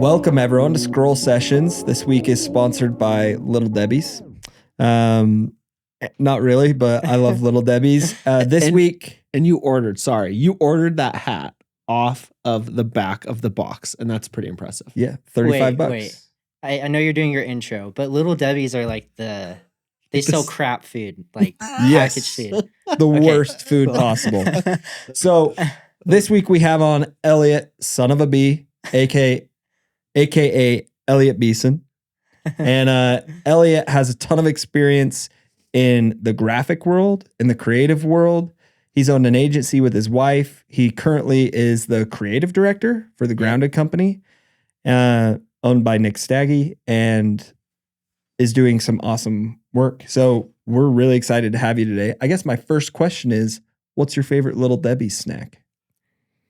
Welcome everyone to Scroll Sessions. This week is sponsored by Little Debbie's. Not really, but I love Little Debbie's. This week, and you ordered that hat off of the back of the box, and that's pretty impressive. Yeah, $35. Wait. I know you're doing your intro, but Little Debbie's are like they sell crap food, like packaged food. The worst food possible. So this week we have on Elliot, son of a bee, aka Elliot Beeson. And Elliot has a ton of experience in the graphic world, in the creative world. He's owned an agency with his wife. He currently is the creative director for the Grounded Company, owned by Nick Staggy, and is doing some awesome work. So we're really excited to have you today. I guess my first question is, what's your favorite Little Debbie's snack?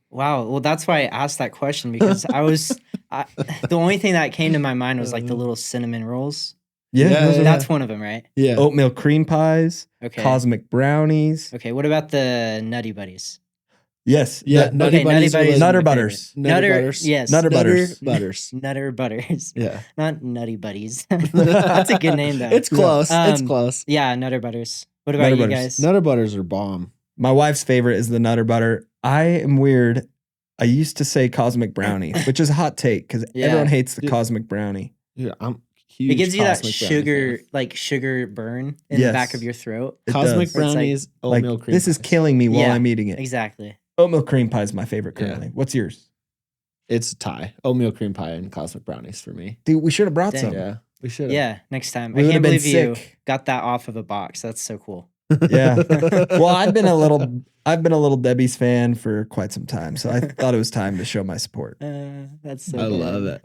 Wow. Well, that's why I asked that question, because the only thing that came to my mind was like the little cinnamon rolls. Yeah. That's one of them, right? Yeah. Oatmeal cream pies, Okay. cosmic brownies. Okay. What about the Nutty Buddies? Yes. Yeah. Nutty Buddies are Nutter my Butters. favorite. Nutter Butters. Yes. Nutter Butters. Butters. Nutter Butters. Yeah. Not Nutty Buddies. That's a good name though. It's close. It's close. Yeah, Nutter Butters. What about Nutter you Butters. guys? Nutter Butters are bomb. My wife's favorite is the Nutter Butter. I am weird. I used to say cosmic brownie, which is a hot take because everyone hates the cosmic brownie. Yeah, I'm huge. It gives you that Cosmic Brownie fan. sugar burn in the back of your throat. It Cosmic does. brownies, oatmeal cream. This is pies. killing me while Yeah, I'm eating it. Exactly. Oatmeal cream pie is my favorite currently. What's yours? It's a tie. Oatmeal cream pie and cosmic brownies for me. Dude, we should have brought Dang. some. Yeah, we should. Yeah, next time. We I would've can't been believe you sick. got that off of a box. That's so cool. Yeah. Well, I've been a little Debbie's fan for quite some time, so I thought it was time to show my support. That's so I good. love it.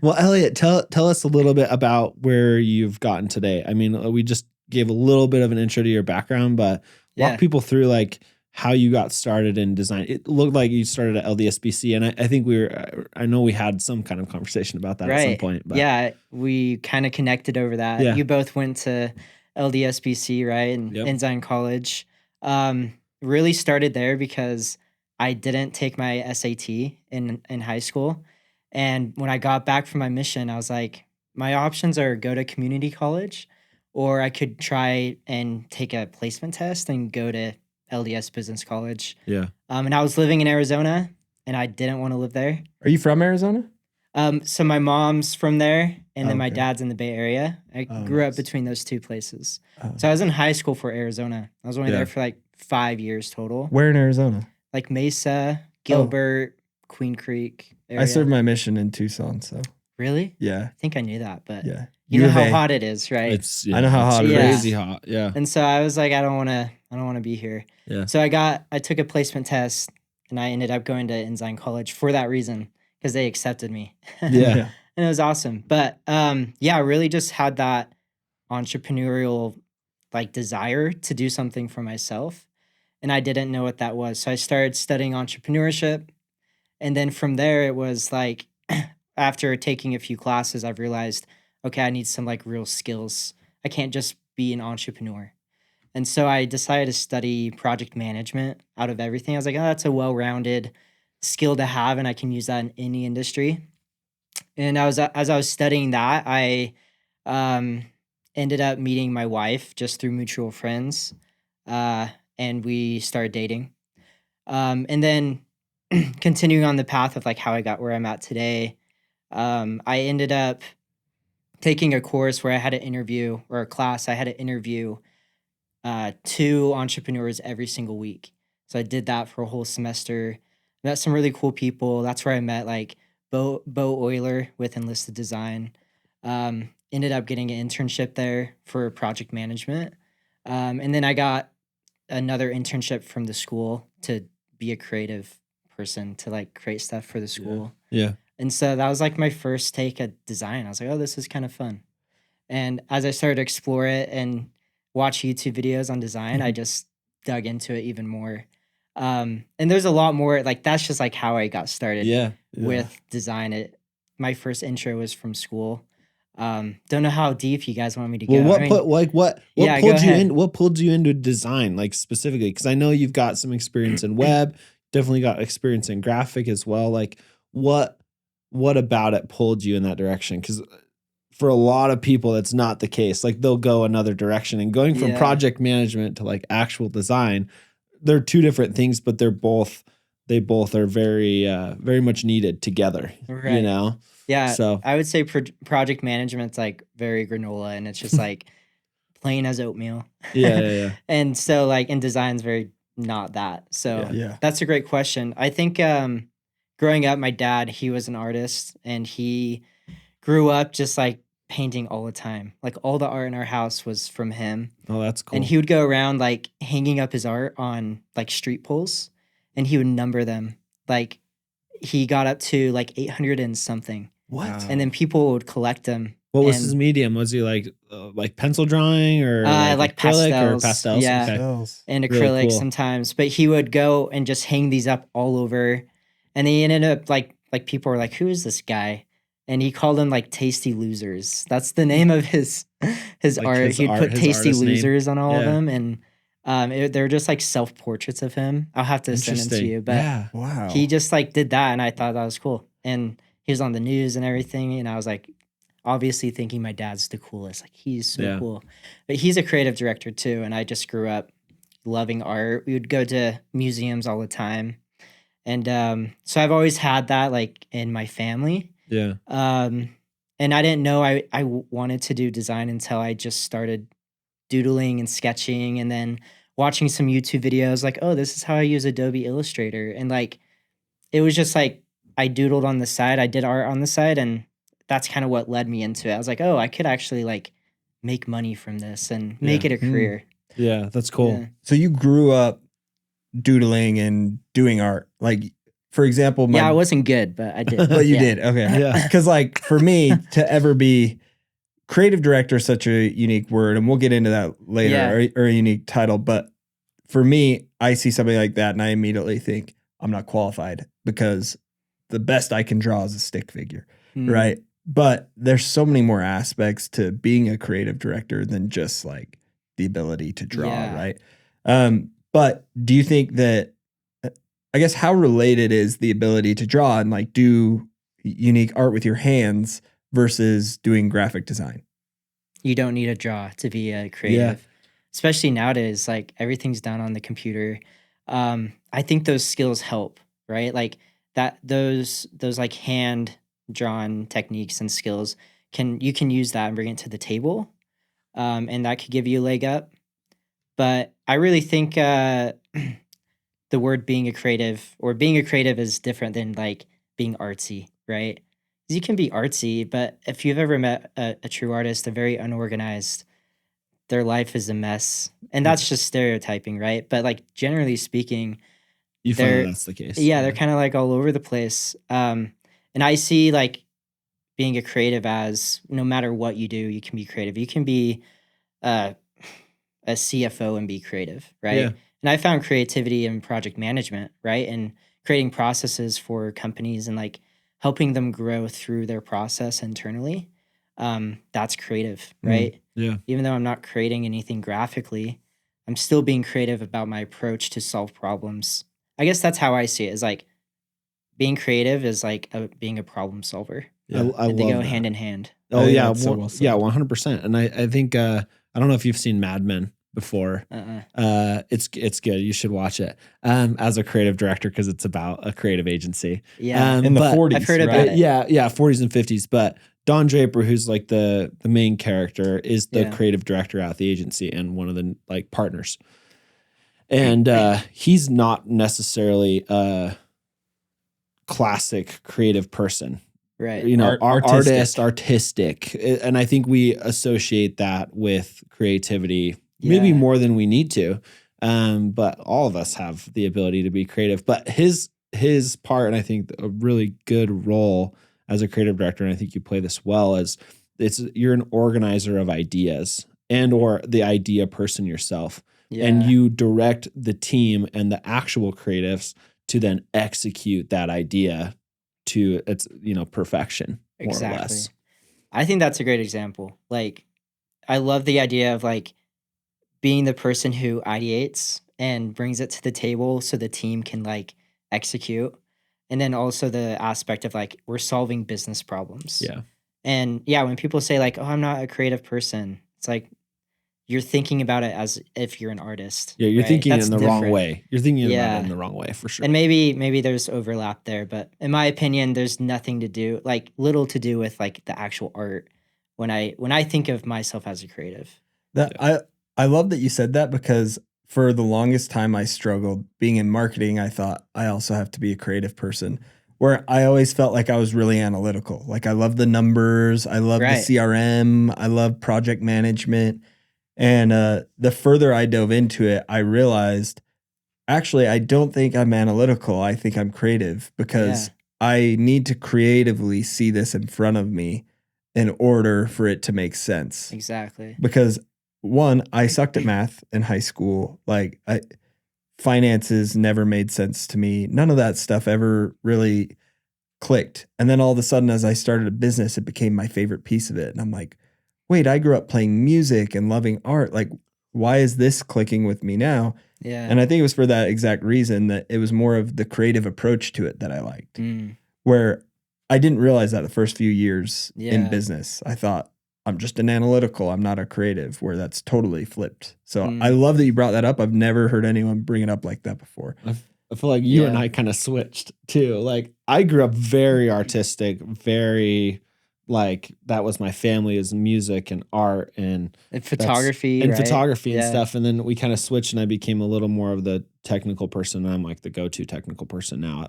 Well, Elliot, tell us a little bit about where you've gotten today. I mean, we just gave a little bit of an intro to your background, but walk people through like how you got started in design. It looked like you started at LDSBC, and I think I know we had some kind of conversation about that at some point. But. Yeah, we kind of connected over that. Yeah. You both went to LDSBC, right? And Ensign College. Really started there because I didn't take my SAT in high school. And when I got back from my mission, I was like, my options are go to community college, or I could try and take a placement test and go to LDS Business College. Yeah. And I was living in Arizona, and I didn't want to live there. Are you from Arizona? So my mom's from there, and then my Okay. dad's in the Bay Area. I grew up between those two places. Oh. So I was in high school for Arizona. I was only there for like 5 years total. Where in Arizona? Like Mesa, Gilbert, Queen Creek area. I served my mission in Tucson, so Really? yeah. I think I knew that, but Yeah. you know U of how A. hot it is, right? I know how hot it is. Crazy hot. Yeah. And so I was like, I don't want to be here. Yeah. So I took a placement test, and I ended up going to Ensign College for that reason, because they accepted me. Yeah. And it was awesome. But I really just had that entrepreneurial like desire to do something for myself. And I didn't know what that was. So I started studying entrepreneurship. And then from there, it was like, after taking a few classes, I've realized, okay, I need some like real skills. I can't just be an entrepreneur. And so I decided to study project management out of everything. I was like, oh, that's a well-rounded skill to have, and I can use that in any industry. And as I was studying that, I ended up meeting my wife just through mutual friends, and we started dating. And then continuing on the path of like how I got where I'm at today, I ended up taking a course where I had to interview, or a class I had to interview 2 entrepreneurs every single week. So I did that for a whole semester. Met some really cool people. That's where I met like Bo Euler with Enlisted Design. Ended up getting an internship there for project management. And then I got another internship from the school to be a creative person, to like create stuff for the school. Yeah. And so that was like my first take at design. I was like, oh, this is kind of fun. And as I started to explore it and watch YouTube videos on design, I just dug into it even more. And there's a lot more, like that's just like how I got started with design. My first intro was from school. Don't know how deep you guys want me to go. What pulled you into design, like specifically? Because I know you've got some experience in web, definitely got experience in graphic as well. Like what what about it pulled you in that direction? Because for a lot of people, that's not the case. Like they'll go another direction, and going from project management to like actual design, they're two different things, but they both are very, very much needed together, Right. you know? Yeah. So I would say project management's like very granola, and it's just like plain as oatmeal. yeah. And so like in design's very not that. So Yeah. that's a great question. I think growing up, my dad, he was an artist, and he grew up just like painting all the time. Like all the art in our house was from him. Oh, that's cool. And he would go around like hanging up his art on like street poles, and he would number them. Like he got up to like 800 and something. What? And then people would collect them. What was and, his medium? Was he like pencil drawing or like acrylic pastels, or pastels? yeah. Okay. and Really acrylic cool. sometimes? But he would go and just hang these up all over. And they ended up like people were like, who is this guy? And he called them like Tasty Losers. That's the name of his Like art. his He'd art- put his Tasty artist name. Losers on all of Yeah. them. And they're just like self portraits of him. I'll have to send them to Interesting. you. But Yeah. Wow. he just like did that, and I thought that was cool. And he was on the news and everything, and I was like, obviously thinking my dad's the coolest. Like he's so Yeah. cool. But he's a creative director too, and I just grew up loving art. We would go to museums all the time. And so I've always had that like in my family. Yeah. And I didn't know I wanted to do design until I just started doodling and sketching, and then watching some YouTube videos like, oh, this is how I use Adobe Illustrator. And like, it was just like, I doodled on the side, I did art on the side, and that's kind of what led me into it. I was like, oh, I could actually like make money from this and make Yeah. it a career. Yeah. That's cool. Yeah. So you grew up doodling and doing art. Like, for example, Yeah, I wasn't good, but I did. but you Yeah. did. Okay. Yeah. Because like for me to ever be creative director is such a unique word, and we'll get into that later, Yeah. or a unique title. But for me, I see something like that and I immediately think I'm not qualified, because the best I can draw is a stick figure. Mm. Right. But there's so many more aspects to being a creative director than just like the ability to draw. Yeah. Right. But do you think that, I guess, how related is the ability to draw and like do unique art with your hands versus doing graphic design? You don't need a draw to be a creative, especially nowadays. Like everything's done on the computer. I think those skills help, right? Like that, those like hand drawn techniques and skills you can use that and bring it to the table, and that could give you a leg up. But I really think the word being a creative is different than like being artsy, right? 'Cause you can be artsy, but if you've ever met a true artist, they're very unorganized. Their life is a mess. And that's just stereotyping, right? But like generally speaking, You find They're- that's the case. yeah, they're kind of like all over the place. And I see like being a creative as no matter what you do, you can be creative. You can be a CFO and be creative, right? Yeah. And I found creativity in project management, right? And creating processes for companies and like helping them grow through their process internally. That's creative, right? Yeah. Even though I'm not creating anything graphically, I'm still being creative about my approach to solve problems. I guess that's how I see it. Is like being creative is like being a problem solver. Yeah. I And they love go that. hand in hand. Oh I think yeah, that's so well said. yeah, 100%. And I think I don't know if you've seen Mad Men before. It's good. You should watch it. As a creative director, because it's about a creative agency. Yeah. In the but- 40s. I've heard about right? it. Yeah, 40s and 50s. But Don Draper, who's like the main character, is the Yeah. creative director at the agency and one of the like partners. And he's not necessarily a classic creative person. Right. You know, Artistic. artistic. And I think we associate that with creativity maybe Yeah. more than we need to. But all of us have the ability to be creative. But his part, and I think a really good role as a creative director, and I think you play this well, is you're an organizer of ideas and or the idea person yourself. Yeah. And you direct the team and the actual creatives to then execute that idea to its perfection, more or Exactly. less. I think that's a great example. Like, I love the idea of like being the person who ideates and brings it to the table so the team can like execute. And then also the aspect of like we're solving business problems. Yeah. And yeah, when people say like, oh, I'm not a creative person, it's like you're thinking about it as if you're an artist. Yeah, you're right? thinking That's in the wrong different. way. You're thinking about Yeah. it in the wrong way for sure. And maybe there's overlap there, but in my opinion, there's nothing to do, like little to do with like the actual art when I think of myself as a creative. That I love that you said that, because for the longest time I struggled being in marketing. I thought I also have to be a creative person, where I always felt like I was really analytical. Like I love the numbers, I love the Right. CRM, I love project management. And the further I dove into it, I realized actually I don't think I'm analytical. I think I'm creative, because I need to creatively see this in front of me in order for it to make sense. Exactly. Because one, I sucked at math in high school. Like finances never made sense to me. None of that stuff ever really clicked. And then all of a sudden, as I started a business, it became my favorite piece of it. And I'm like, wait, I grew up playing music and loving art. Like, why is this clicking with me now? Yeah. And I think it was for that exact reason, that it was more of the creative approach to it that I liked, Mm. where I didn't realize that the first few years in Yeah. business. I thought I'm just an analytical, I'm not a creative, where that's totally flipped. So Mm. I love that you brought that up. I've never heard anyone bring it up like that before. I feel like you and Yeah. I kind of switched too. Like I grew up very artistic, very like that was my family, is music and art and photography, and right? photography and Yeah. stuff. And then we kind of switched, and I became a little more of the technical person. I'm like the go-to technical person now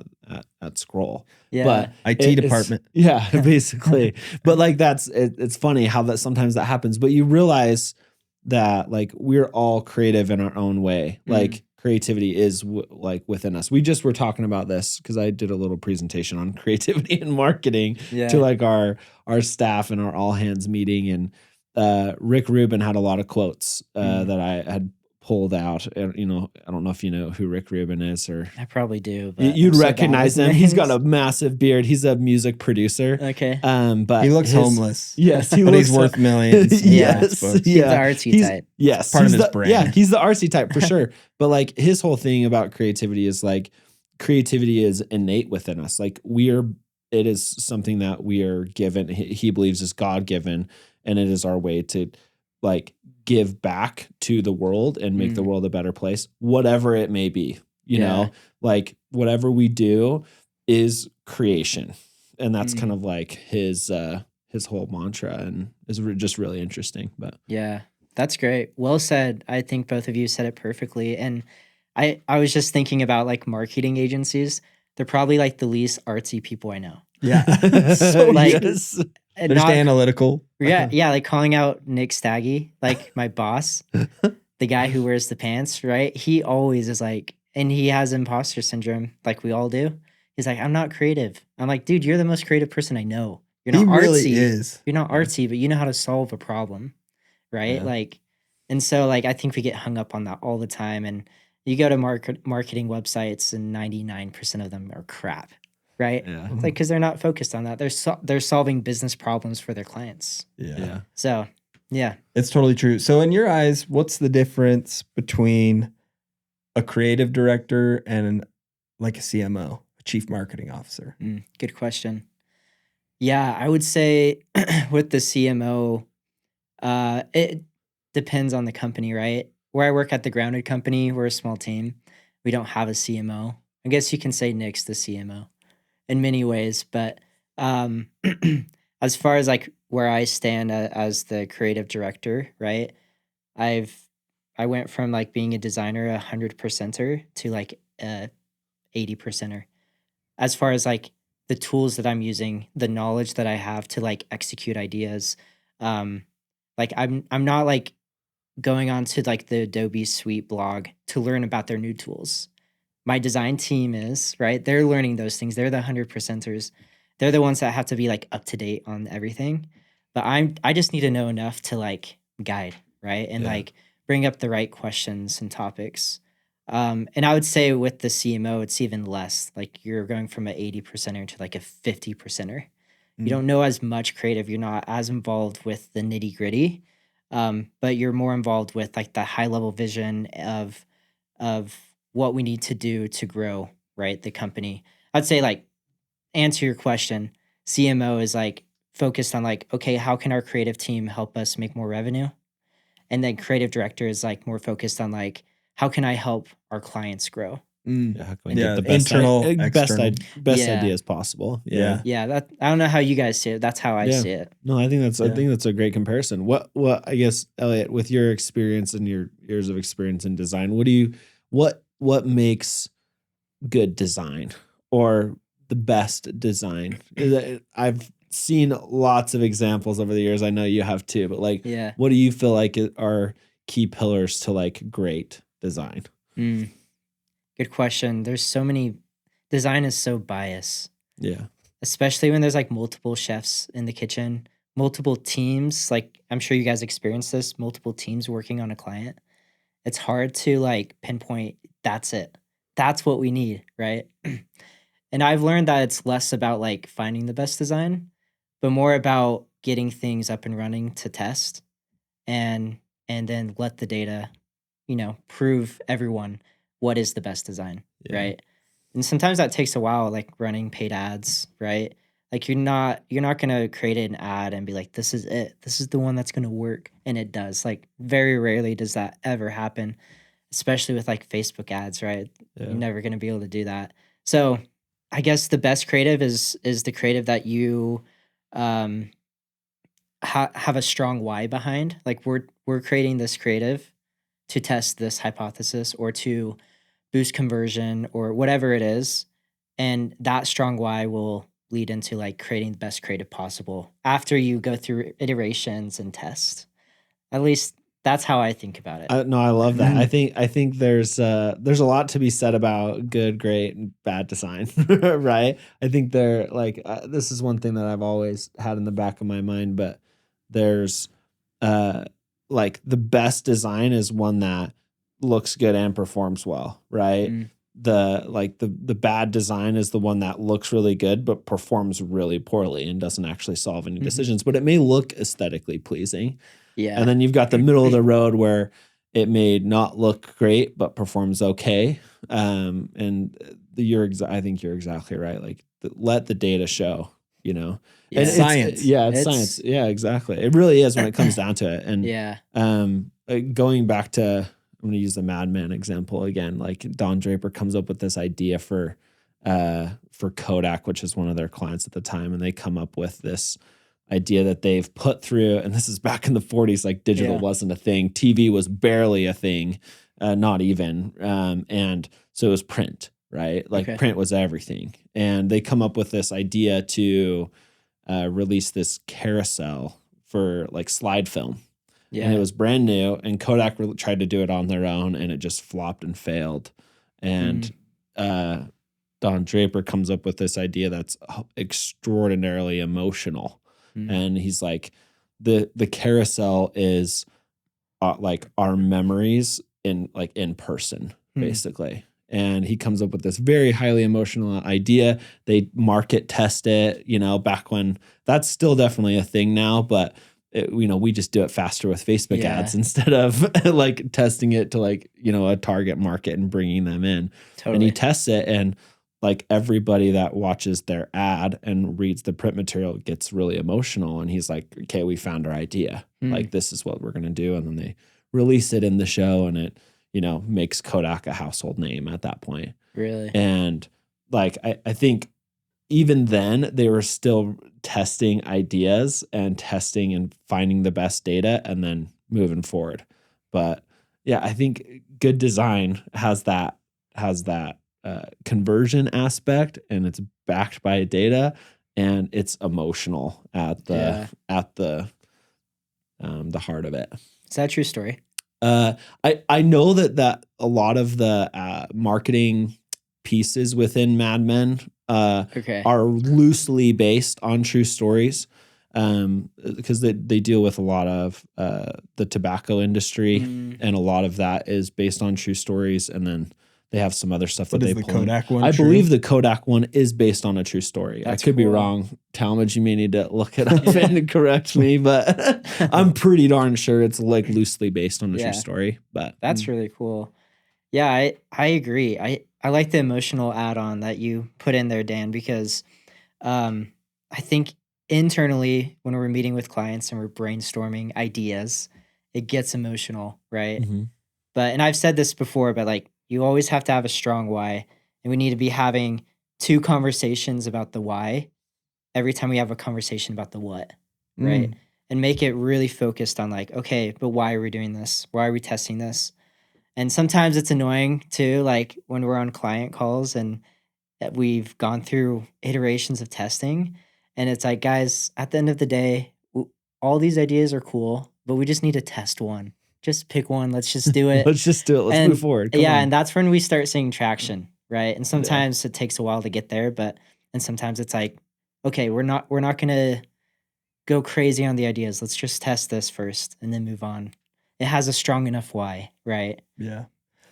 at Scroll. Yeah. But IT department. Yeah, basically. But like it's funny how that sometimes that happens. But you realize that like we're all creative in our own way. Like creativity is like within us. We just were talking about this because I did a little presentation on creativity and marketing to like our staff and our all hands meeting. And Rick Rubin had a lot of quotes that I had pulled out. And, you know, I don't know if you know who Rick Rubin is, or I probably do. But you'd I'm so bad recognize with him. He's got names. a massive beard. He's a music producer. Okay. But He looks homeless. Yes, he But looks he's worth millions. Yes, folks. He's the artsy type. Yes, Part of he's his the, brand. Yeah, he's the artsy type for sure. But like his whole thing about creativity is like creativity is innate within us. Like it is something that we are given. He believes is God given, and it is our way to like give back to the world and make the world a better place, whatever it may be. You know, like whatever we do is creation, and that's kind of like his whole mantra, and is just really interesting. But Yeah, that's great. Well said. I think both of you said it perfectly. And I was just thinking about like marketing agencies. They're probably like the least artsy people I know. Yeah. so like- yes. And They're just analytical. yeah, like calling out Nick Staggy, like my boss, the guy who wears the pants, right? He always is like, and he has imposter syndrome, like we all do. He's like, I'm not creative. I'm like, dude, you're the most creative person I know. You're not He artsy. really is. You're not artsy, but you know how to solve a problem, right? Yeah. Like, and so like I think we get hung up on that all the time. And you go to marketing websites, and 99% of them are crap, right? Yeah. It's like because they're not focused on that. They're solving business problems for their clients. Yeah. So yeah, It's totally true. So in your eyes, what's the difference between a creative director and like a CMO, a chief marketing officer? Good question. Yeah, I would say with the CMO, it depends on the company, right? Where I work at the Grounded company, we're a small team. We don't have a CMO. I guess you can say Nick's the CMO in many ways, but as far as like where I stand as the creative director, right? I went from like being a designer, 100%er, to like a 80%er. As far as like the tools that I'm using, the knowledge that I have to like execute ideas, like I'm not like going on to like the Adobe Suite blog to learn about their new tools. My design team is, right? They're learning those things. They're the 100%ers. They're the ones that have to be like up to date on everything. But I just need to know enough to like guide, right? And like bring up the right questions and topics. And I would say with the CMO, it's even less. Like you're going from an 80%er to like a 50%er. You don't know as much creative. You're not as involved with the nitty gritty, but you're more involved with like the high level vision of what we need to do to grow, right, the company. I'd say like answer your question. CMO is like focused on like, okay, how can our creative team help us make more revenue? And then creative director is like more focused on like, how can I help our clients grow? Yeah, how can we Yeah, get the best internal, best external. best Yeah. ideas possible? Yeah. Yeah, that I don't know how you guys see it. That's how I Yeah. see it. No, I think that's Yeah. a great comparison. What I guess, Elliot, with your experience and your years of experience in design, what makes good design or the best design? I've seen lots of examples over the years. I know you have too, but like, Yeah. what do you feel like are key pillars to like great design? Good question. There's so many. Design is so biased, Yeah. especially when there's like multiple chefs in the kitchen, multiple teams. Like I'm sure you guys experienced this, multiple teams working on a client. It's hard to like pinpoint that's it. That's what we need, right? And I've learned that it's less about like finding the best design, but more about getting things up and running to test and then let the data, prove everyone what is the best design, Yeah. right? And sometimes that takes a while, like running paid ads, right? Like you're not gonna create an ad and be like, this is it. This is the one that's gonna work. And it does. Like very rarely does that ever happen, especially with like Facebook ads, right? Yeah. You're never gonna be able to do that. So I guess the best creative is the creative that you have a strong why behind. Like we're creating this creative to test this hypothesis or to boost conversion or whatever it is, and that strong why will lead into like creating the best creative possible after you go through iterations and tests. At least that's how I think about it. No, I love that. I think there's a lot to be said about good, great, and bad design, right? I think they're like this is one thing that I've always had in the back of my mind, but there's like the best design is one that looks good and performs well, right? The bad design is the one that looks really good but performs really poorly and doesn't actually solve any decisions, but it may look aesthetically pleasing. Yeah. And then you've got the middle of the road where it may not look great but performs okay. I think you're exactly right. Like let the data show, Yeah. And Science. It's science. Yeah, exactly. It really is when it comes down to it. And Yeah. Going back to, I'm going to use the Mad Men example again. Like Don Draper comes up with this idea for Kodak, which is one of their clients at the time, and they come up with this idea that they've put through, and this is back in the 40s, like digital wasn't a thing. TV was barely a thing, not even. And so it was print, right? Like print was everything. And they come up with this idea to release this carousel for like slide film. Yeah. And it was brand new, and Kodak tried to do it on their own, and it just flopped and failed. And Don Draper comes up with this idea that's extraordinarily emotional. And he's like, the carousel is like our memories in person, basically. And he comes up with this very highly emotional idea. They market test it, back when that's still definitely a thing now, but we just do it faster with Facebook ads instead of like testing it to like, a target market and bringing them in. Totally. And he tests it, and like everybody that watches their ad and reads the print material gets really emotional. And he's like, okay, we found our idea. Like, this is what we're going to do. And then they release it in the show, and it, makes Kodak a household name at that point. Really? And like, I think even then they were still testing ideas and testing and finding the best data and then moving forward. But yeah, I think good design has that conversion aspect, and it's backed by data, and it's emotional at the heart of it. Is that a true story? I know that a lot of the marketing pieces within Mad Men are loosely based on true stories, because they deal with a lot of the tobacco industry, and a lot of that is based on true stories. And then they have some other stuff that they pull. Kodak one? I believe the Kodak one is based on a true story. That's I could be wrong. Talmadge, you may need to look it up and correct me, but I'm pretty darn sure it's like loosely based on a true story. But that's really cool. Yeah, I agree. I I like the emotional add-on that you put in there, Dan, because I think internally when we're meeting with clients and we're brainstorming ideas, it gets emotional, right? Mhm. And I've said this before, but like you always have to have a strong why, and we need to be having 2 conversations about the why every time we have a conversation about the what, right? And make it really focused on like, okay, but why are we doing this? Why are we testing this? And sometimes it's annoying too, like when we're on client calls and that we've gone through iterations of testing, and it's like, guys, at the end of the day, all these ideas are cool, but we just need to test one. Just pick one. Let's just do it. Let's just do it. Let's move forward. Come on. And that's when we start seeing traction, right? And sometimes it takes a while to get there, and sometimes it's like, okay, we're not gonna go crazy on the ideas. Let's just test this first and then move on. It has a strong enough why, right? Yeah.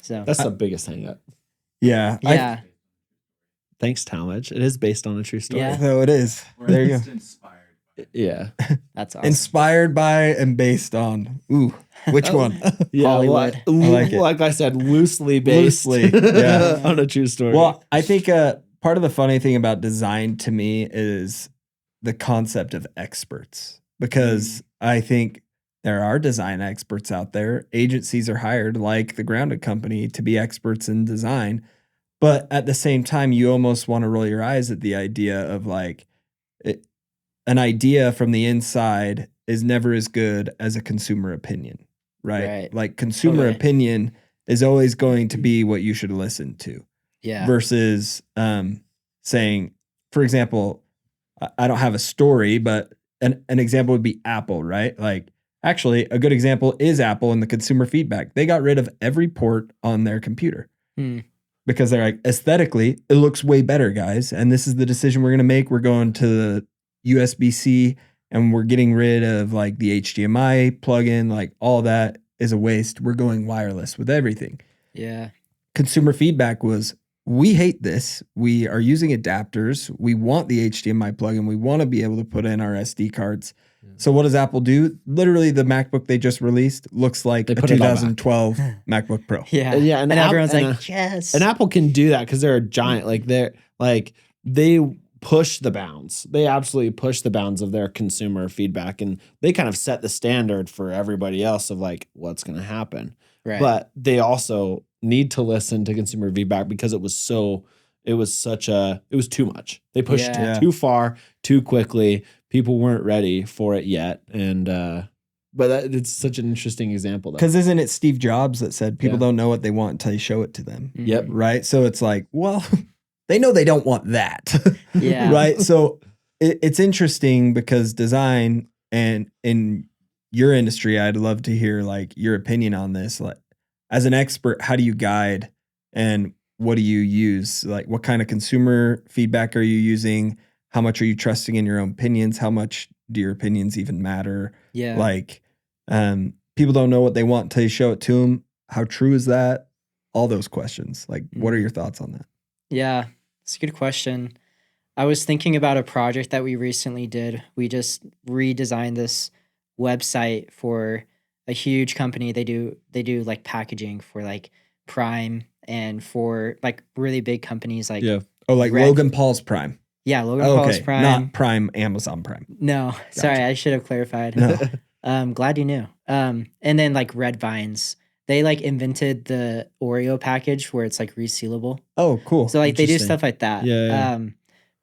So That's the biggest hang up. Yeah. yeah, Thanks, Talmadge. It is based on a true story. Yeah. So it is. There you go. Yeah. that's awesome. Inspired by and based on. Ooh, which one? Yeah, Hollywood. I like it. Like I said, loosely based yeah. on a true story. Well, I think part of the funny thing about design to me is the concept of experts, because I think there are design experts out there. Agencies are hired, like the Grounded Company, to be experts in design. But at the same time, you almost want to roll your eyes at the idea of like an idea from the inside is never as good as a consumer opinion, right? Like consumer opinion is always going to be what you should listen to. Yeah. Versus saying, for example, I don't have a story, but an example would be Apple, right? Like actually a good example is Apple and the consumer feedback. They got rid of every port on their computer. Because they're like, aesthetically, it looks way better, guys. And this is the decision we're going to make. We're going to the USB-C and we're getting rid of like the HDMI plugin. Like all that is a waste. We're going wireless with everything. Yeah. Consumer feedback was, we hate this. We are using adapters. We want the HDMI plugin. We want to be able to put in our SD cards. So what does Apple do? Literally, the MacBook they just released looks like a 2012 MacBook Pro. Yeah. Yeah. And everyone's like, yes. And Apple can do that because they're a giant. They push the bounds. They absolutely push the bounds of their consumer feedback, and they kind of set the standard for everybody else of like what's going to happen. Right. But they also need to listen to consumer feedback because it was too much. They pushed it too far, too quickly. People weren't ready for it yet. And, it's such an interesting example. Because isn't it Steve Jobs that said people don't know what they want until you show it to them? Yep. Right. So it's like, well, they know they don't want that. Yeah. Right. So it's interesting because design, and in your industry, I'd love to hear like your opinion on this. Like, as an expert, how do you guide and what do you use? Like, what kind of consumer feedback are you using? How much are you trusting in your own opinions? How much do your opinions even matter? Yeah. Like, people don't know what they want until you show it to them. How true is that? All those questions. Like, what are your thoughts on that? Yeah, it's a good question. I was thinking about a project that we recently did. We just redesigned this website for a huge company. They do like packaging for like Prime and for like really big companies like like Logan Paul's Prime. Yeah, Logan Paul's Prime. Not Prime, Amazon Prime. No, Gotcha. Sorry, I should have clarified. No. Glad you knew. And then like Red Vines, they like invented the Oreo package where it's like resealable. Oh, cool. So like they do stuff like that. Yeah.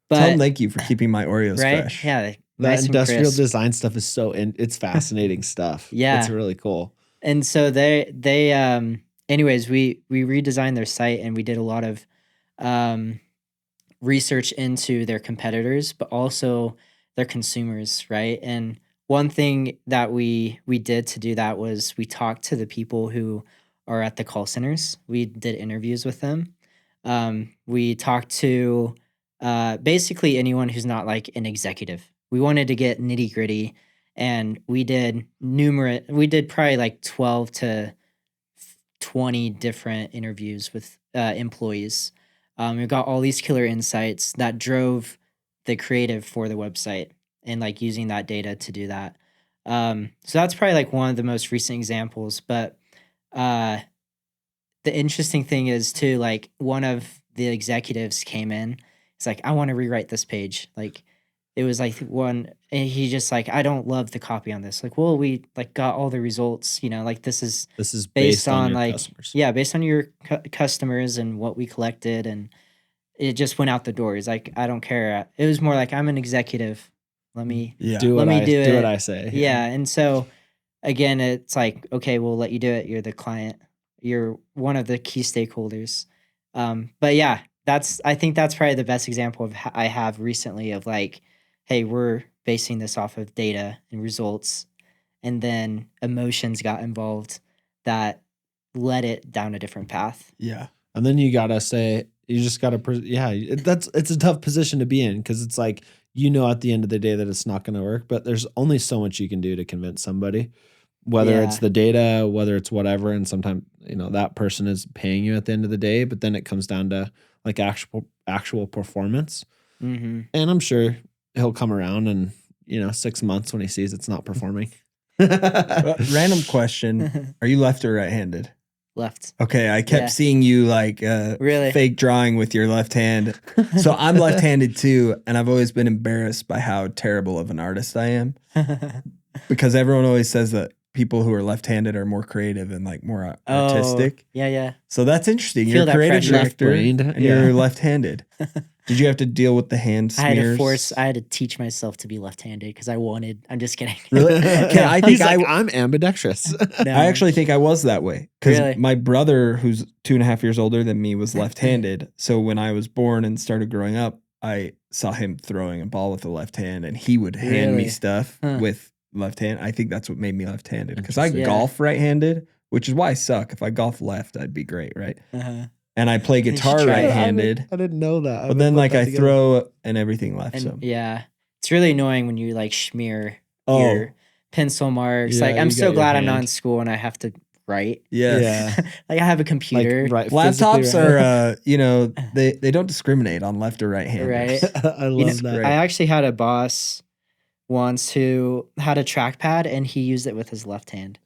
But tell them thank you for keeping my Oreos fresh. Yeah, that nice industrial and design stuff is it's fascinating stuff. Yeah, it's really cool. And so they anyways, we redesigned their site and we did a lot of research into their competitors, but also their consumers, right? And one thing that we did to do that was we talked to the people who are at the call centers. We did interviews with them. We talked to basically anyone who's not like an executive. We wanted to get nitty gritty, and we did probably like 12 to 20 different interviews with employees. We got all these killer insights that drove the creative for the website and like using that data to do that. So that's probably like one of the most recent examples. But the interesting thing is too, like one of the executives came in. It's like, I want to rewrite this page. Like, it was like one, and he just like, I don't love the copy on this. Like, well, we like got all the results, like this is based on your like, customers. yeah, based on your customers and what we collected. And it just went out the door. It's like, I don't care. It was more like, I'm an executive. Let me do what I say. Yeah. And so again, it's like, okay, we'll let you do it. You're the client. You're one of the key stakeholders. But yeah, I think that's probably the best example of I have recently of like, hey, we're basing this off of data and results, and then emotions got involved that led it down a different path. Yeah. And then you gotta say, you just gotta, it's a tough position to be in, because it's like, at the end of the day that it's not going to work, but there's only so much you can do to convince somebody, whether it's the data, whether it's whatever. And sometimes, that person is paying you at the end of the day, but then it comes down to like actual performance. Mm-hmm. And I'm sure he'll come around and, 6 months when he sees it's not performing. Random question. Are you left or right-handed? Left. Okay, I kept seeing you like really fake drawing with your left hand. So I'm left-handed too, and I've always been embarrassed by how terrible of an artist I am. Because everyone always says that people who are left-handed are more creative and like more artistic. Yeah. So that's interesting. You're a creative director and you're left-handed. Did you have to deal with the hand smears? I had to teach myself to be left-handed because I'm just kidding. Really? Okay, I think I'm ambidextrous. No. I actually think I was that way. Because Really? my brother, who's 2.5 years older than me, was left-handed. So when I was born and started growing up, I saw him throwing a ball with the left hand, and he would hand me stuff with left hand. I think that's what made me left-handed. Because I golf right-handed, which is why I suck. If I golf left, I'd be great, right? Uh-huh. And I play guitar right-handed. I didn't know that. But then like I throw and everything left. And so yeah, it's really annoying when you like smear your pencil marks. Yeah, like I'm so glad I'm not hand. in school and I have to write. yes. Yeah. Like I have a computer. Like, Laptops are, they don't discriminate on left or right-handers. Right. I love that. I actually had a boss once who had a trackpad and he used it with his left hand.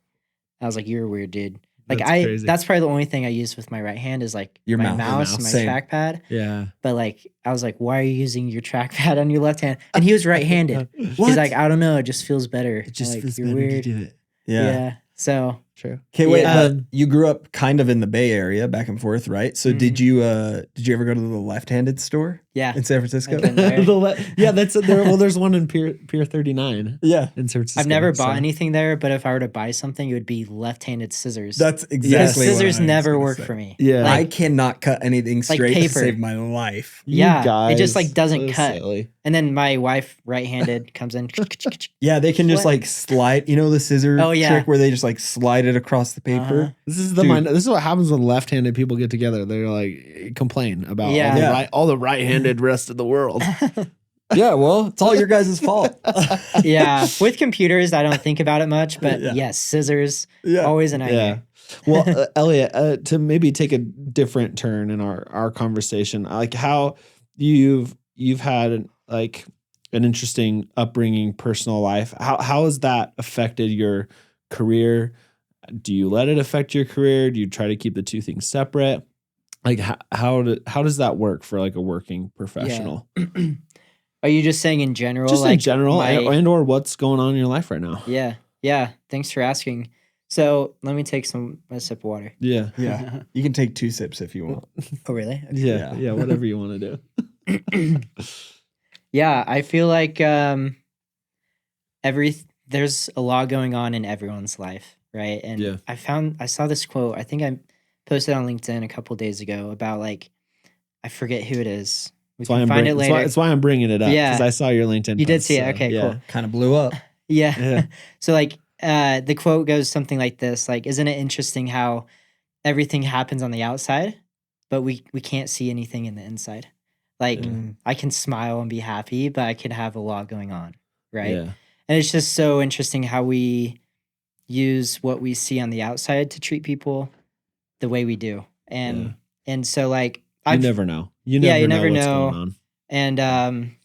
I was like, you're a weird dude. Like crazy. That's probably the only thing I use with my right hand is like Your my mouse. and my Same. trackpad. Yeah. But like, I was like, why are you using your trackpad on your left hand? And he was right-handed. What? He's like, I don't know. It just feels better. It just like, feels you're better weird. to do it. Yeah. So True. Okay, wait, Yeah. but you grew up kind of in the Bay Area, back and forth, right? So did you ever go to the left-handed store yeah. in San Francisco? I've been there. Yeah, that's there. Well, there's one in Pier 39 Yeah. in San Francisco. I've never bought anything there, but if I were to buy something, it would be left-handed scissors. That's exactly what Scissors I was never gonna work say. for me. Yeah. I cannot cut anything like straight to paper. save my life. Yeah, it just, like, doesn't so cut. silly. And then my wife, right-handed, comes in. Yeah, they can just What? like slide, the scissor Oh, yeah. trick where they just like slide it across the paper. Uh-huh. This is Dude. This is what happens when left-handed people get together. They're like complain about Yeah. all the right-handed rest of the world. Yeah, well, it's all your guys' fault. Yeah, with computers, I don't think about it much, but Yeah. yes, scissors, Yeah. always a Yeah. nightmare. Well, Elliot, to maybe take a different turn in our conversation, like how you've had like an interesting upbringing, personal life. How has that affected your career? Do you let it affect your career? Do you try to keep the two things separate? Like how does that work for like a working professional? Are you just saying in general? Just in like general, and or what's going on in your life right now? Yeah. Thanks for asking. So let me take a sip of water. Yeah. Yeah. You can take 2 sips if you want. Oh, really? Okay. Yeah. Whatever you want to do. Yeah, I feel like there's a lot going on in everyone's life, right? And Yeah. I saw this quote. I think I posted on LinkedIn a couple days ago about like, I forget who it is. We can find it later. That's why I'm bringing it up. Yeah. Because I saw your LinkedIn. You did post, see it. so, Okay, yeah. cool. Kind of blew up. Yeah. Yeah. So like the quote goes something like this, like, isn't it interesting how everything happens on the outside, but we can't see anything in the inside? Like I can smile and be happy, but I could have a lot going on, right? Yeah. And it's just so interesting how we use what we see on the outside to treat people the way we do. And so like You never know. You you never never know what's know. going on. And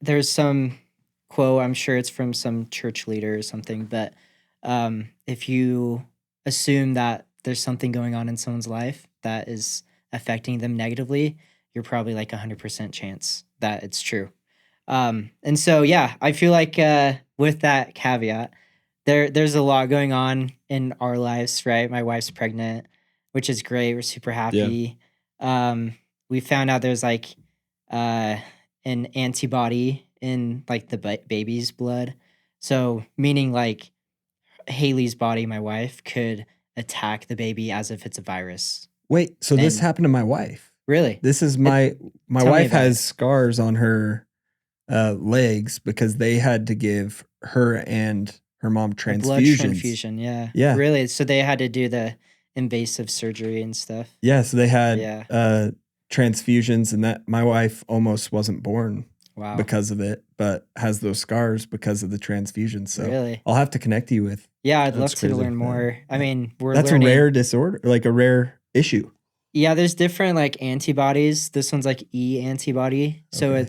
there's some quote, I'm sure it's from some church leader or something, but if you assume that there's something going on in someone's life that is affecting them negatively, you're probably like 100% chance that it's true. And so, yeah, I feel like with that caveat, there's a lot going on in our lives, right? My wife's pregnant, which is great. We're super happy. We found out there's like an antibody in like the baby's blood. So meaning like Haley's body, my wife, could attack the baby as if it's a virus. Wait, so this And- happened to my wife. Really? This is my tell me wife about has it. scars on her legs because they had to give her and her mom A blood transfusions. transfusion, yeah. Yeah. Really? So they had to do the invasive surgery and stuff. Yeah, so they had Yeah. transfusions, and that my wife almost wasn't born Wow. because of it, but has those scars because of the transfusion. So Really? I'll have to connect you with. Yeah, I'd love That's to crazy. learn more. I mean, we're That's learning. a rare disorder, like a rare issue. Yeah, there's different like antibodies. This one's like E antibody. So Okay.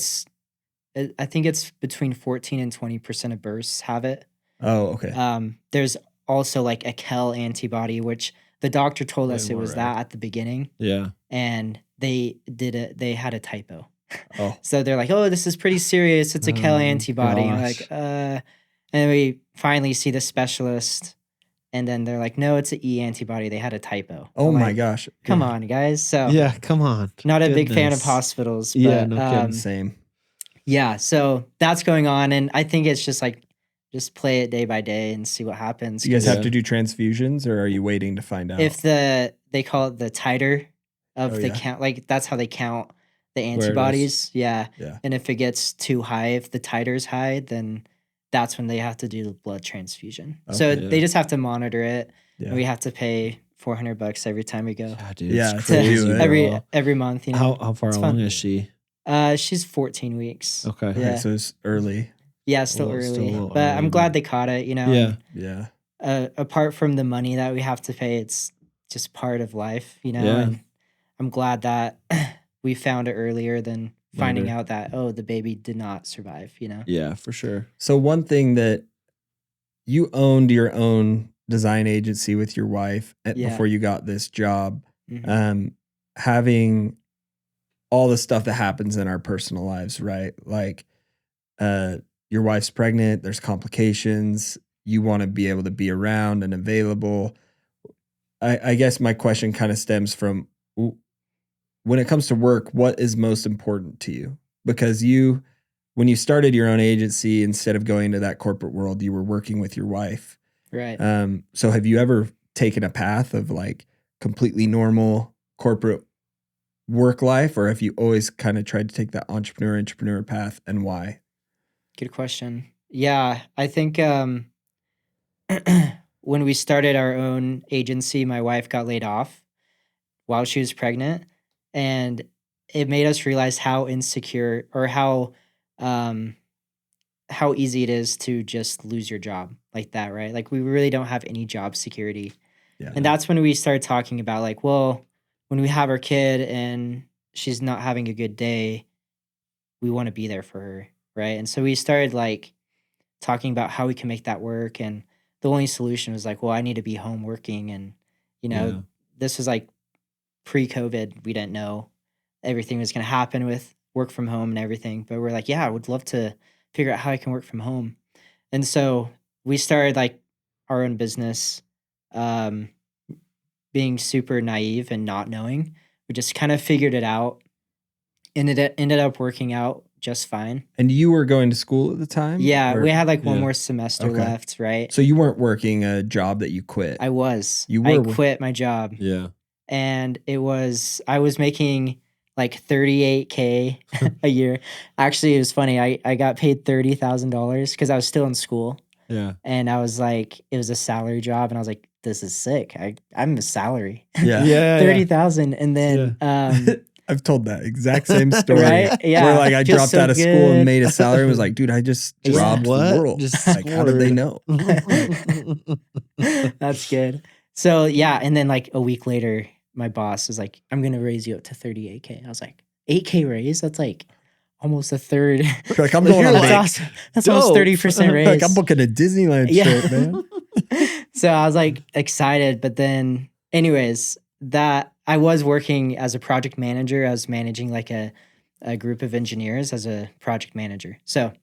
I think it's between 14 and 20% of births have it. Oh, okay. There's also like a Kell antibody, which the doctor told Way us it more was rare. that at the begining, Yeah. and they had a typo. Oh, So they're like, "Oh, this is pretty serious. It's a Kell Oh, antibody." And we're gosh. like, and we finally see the specialist, and then they're like, "No, it's an E antibody. They had a typo." oh I'm my like, gosh. Come on, guys. So Yeah, come on. not a big fan of Goodness. hospitals, but Yeah, no kidding. Same. yeah, so that's going on, and I think it's just like just play it day by day and see what happens. Do you guys 'cause have to do transfusions, or are you waiting to find out? if they call it the titer of Oh, the yeah. count, like that's how they count the Where it is. antibodies. Yeah. Yeah. And if it gets too high, if the titer's high, then that's when they have to do the blood transfusion. So Okay. they just have to monitor it. Yeah. And we have to pay $400 every time we go. Yeah, dude. Yeah, it's to do crazy, it. bro. Every month, you know. How far It's along fun. is she? She's 14 weeks. Okay. Okay, Yeah. so it's early. Yeah, still Well, still a early. little But early, I'm glad but- they caught it, you know. Yeah. Yeah. Apart from the money that we have to pay, it's just part of life, you know. Yeah. And I'm glad that we found it earlier than finding Later. out that the baby did not survive, you know. Yeah, for sure. So one thing that you owned your own design agency with your wife Yeah. before you got this job. Mhm. Having all the stuff that happens in our personal lives, right? Like your wife's pregnant, there's complications, you want to be able to be around and available. I guess my question kind of stems from when it comes to work, what is most important to you? Because when you started your own agency, instead of going to that corporate world, you were working with your wife. Right. So have you ever taken a path of like completely normal corporate work life, or have you always kind of tried to take that entrepreneur path, and why? Good question. Yeah, I think when we started our own agency, my wife got laid off while she was pregnant, and it made us realize how insecure or how easy it is to just lose your job like that, right? Like we really don't have any job security. Yeah. And that's when we started talking about like, well, when we have our kid and she's not having a good day, we want to be there for her, right? And so we started like talking about how we can make that work, and the only solution was like, well, I need to be home working, and you know, Yeah. this was like pre-COVID. We didn't know everything was going to happen with work from home and everything, but we're like, yeah, I would love to figure out how I can work from home. And so we started like our own business, being super naive and not knowing. We just kind of figured it out, and it ended up working out just fine. And you were going to school at the time? Yeah, Or- we had like one Yeah. more semester Okay. left, right? So you weren't working a job that you quit. I was. You I were- quit my job, Yeah. and I was making like $38K a year. Actually, it was funny. I got paid $30,000 because I was still in school, Yeah. and I was like, it was a salary job, and I was like, this is sick. I'm a salary. Yeah. Yeah. 30,000, and then I've told that exact same story. Right? Yeah. Where like I Feels dropped so out of school good. and made a salary and was like, dude, I just Yeah. robbed What? the world. Just Like, how did they know? That's good. So yeah, and then like a week later, my boss was like, I'm gonna raise you up to 38K. I was like, 8K raise? That's like almost a third. Like, I'm going on That's vac- awesome. That's almost Dope. 30% raise. Like I'm booking a Disneyland Yeah. trip, man. So I was like excited, but then anyways, that I was working as a project manager. I was managing like a group of engineers as a project manager. So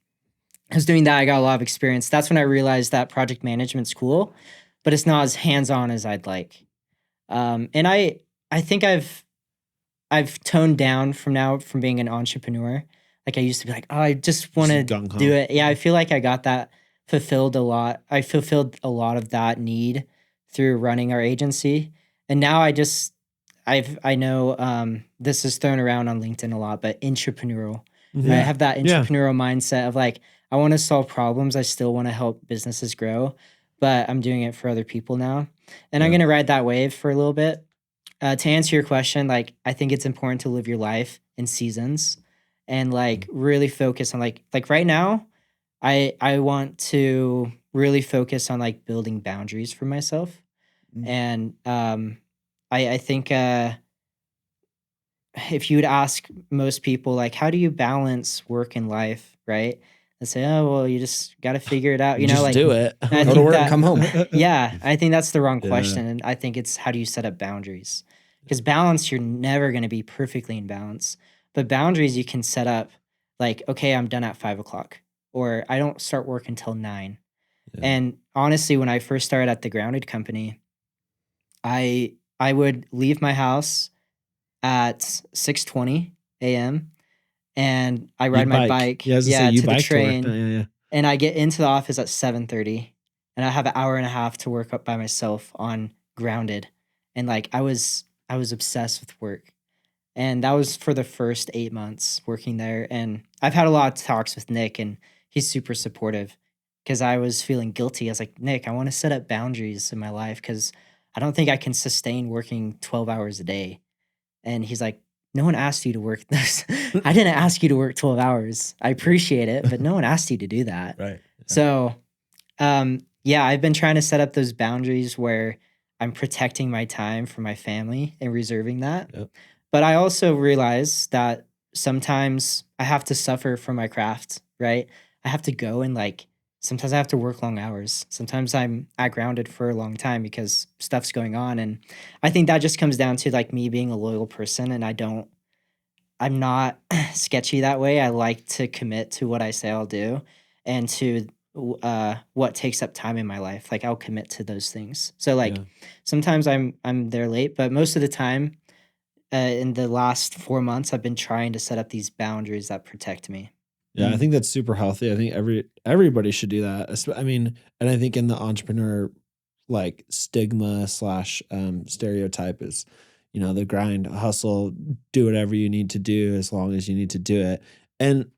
I was doing that. I got a lot of experience. That's when I realized that project management's cool, but it's not as hands-on as I'd like. And I think I've toned down from being an entrepreneur. Like I used to be like, oh, I just want to gung-ho. do it. Yeah, I feel like I got that fulfilled a lot. I fulfilled a lot of that need through running our agency. And now I know this is thrown around on LinkedIn a lot, but entrepreneurial. Mhm. I have that Yeah. entrepreneurial mindset of like, I want to solve problems. I still want to help businesses grow, but I'm doing it for other people now. And I'm Yeah. going to ride that wave for a little bit. To answer your question, like I think it's important to live your life in seasons and like really focus on like right now, I want to really focus on like building boundaries for myself. Mm. And I think if you would ask most people like how do you balance work and life, right? And say, oh well, you just got to figure it out. You know, Just like do it. I Go to think work, that come home. yeah, I think that's the wrong Yeah. question. And I think it's how do you set up boundaries? Because balance, you're never going to be perfectly in balance. But boundaries you can set up like, okay, I'm done at 5 o'clock, or I don't start work until 9. Yeah. And honestly, when I first started at the Grounded company, I would leave my house at 6:20 a.m. and I ride You my bike Yeah, I was gonna say you to the bike to work. train, Yeah. and I get into the office at 7:30, and I have an hour and a half to work up by myself on Grounded. And like I was obsessed with work. And that was for the first 8 months working there. And I've had a lot of talks with Nick, and he's super supportive because I was feeling guilty. I was like, Nick, I want to set up boundaries in my life because I don't think I can sustain working 12 hours a day. And he's like, no one asked you to work this. I didn't ask you to work 12 hours. I appreciate it, but no one asked you to do that. Right. So, yeah, I've been trying to set up those boundaries where I'm protecting my time for my family and reserving that. Yep. But I also realize that sometimes I have to suffer for my craft, right? I have to go and like, sometimes I have to work long hours. Sometimes I'm at Grounded for a long time because stuff's going on. And I think that just comes down to like me being a loyal person, and I'm not sketchy that way. I like to commit to what I say I'll do and to what takes up time in my life. Like I'll commit to those things. So like Yeah. sometimes I'm there late, but most of the time in the last 4 months, I've been trying to set up these boundaries that protect me. Yeah, I think that's super healthy. I think everybody should do that. I mean, and I think in the entrepreneur like stigma / stereotype is, the grind, hustle, do whatever you need to do as long as you need to do it. And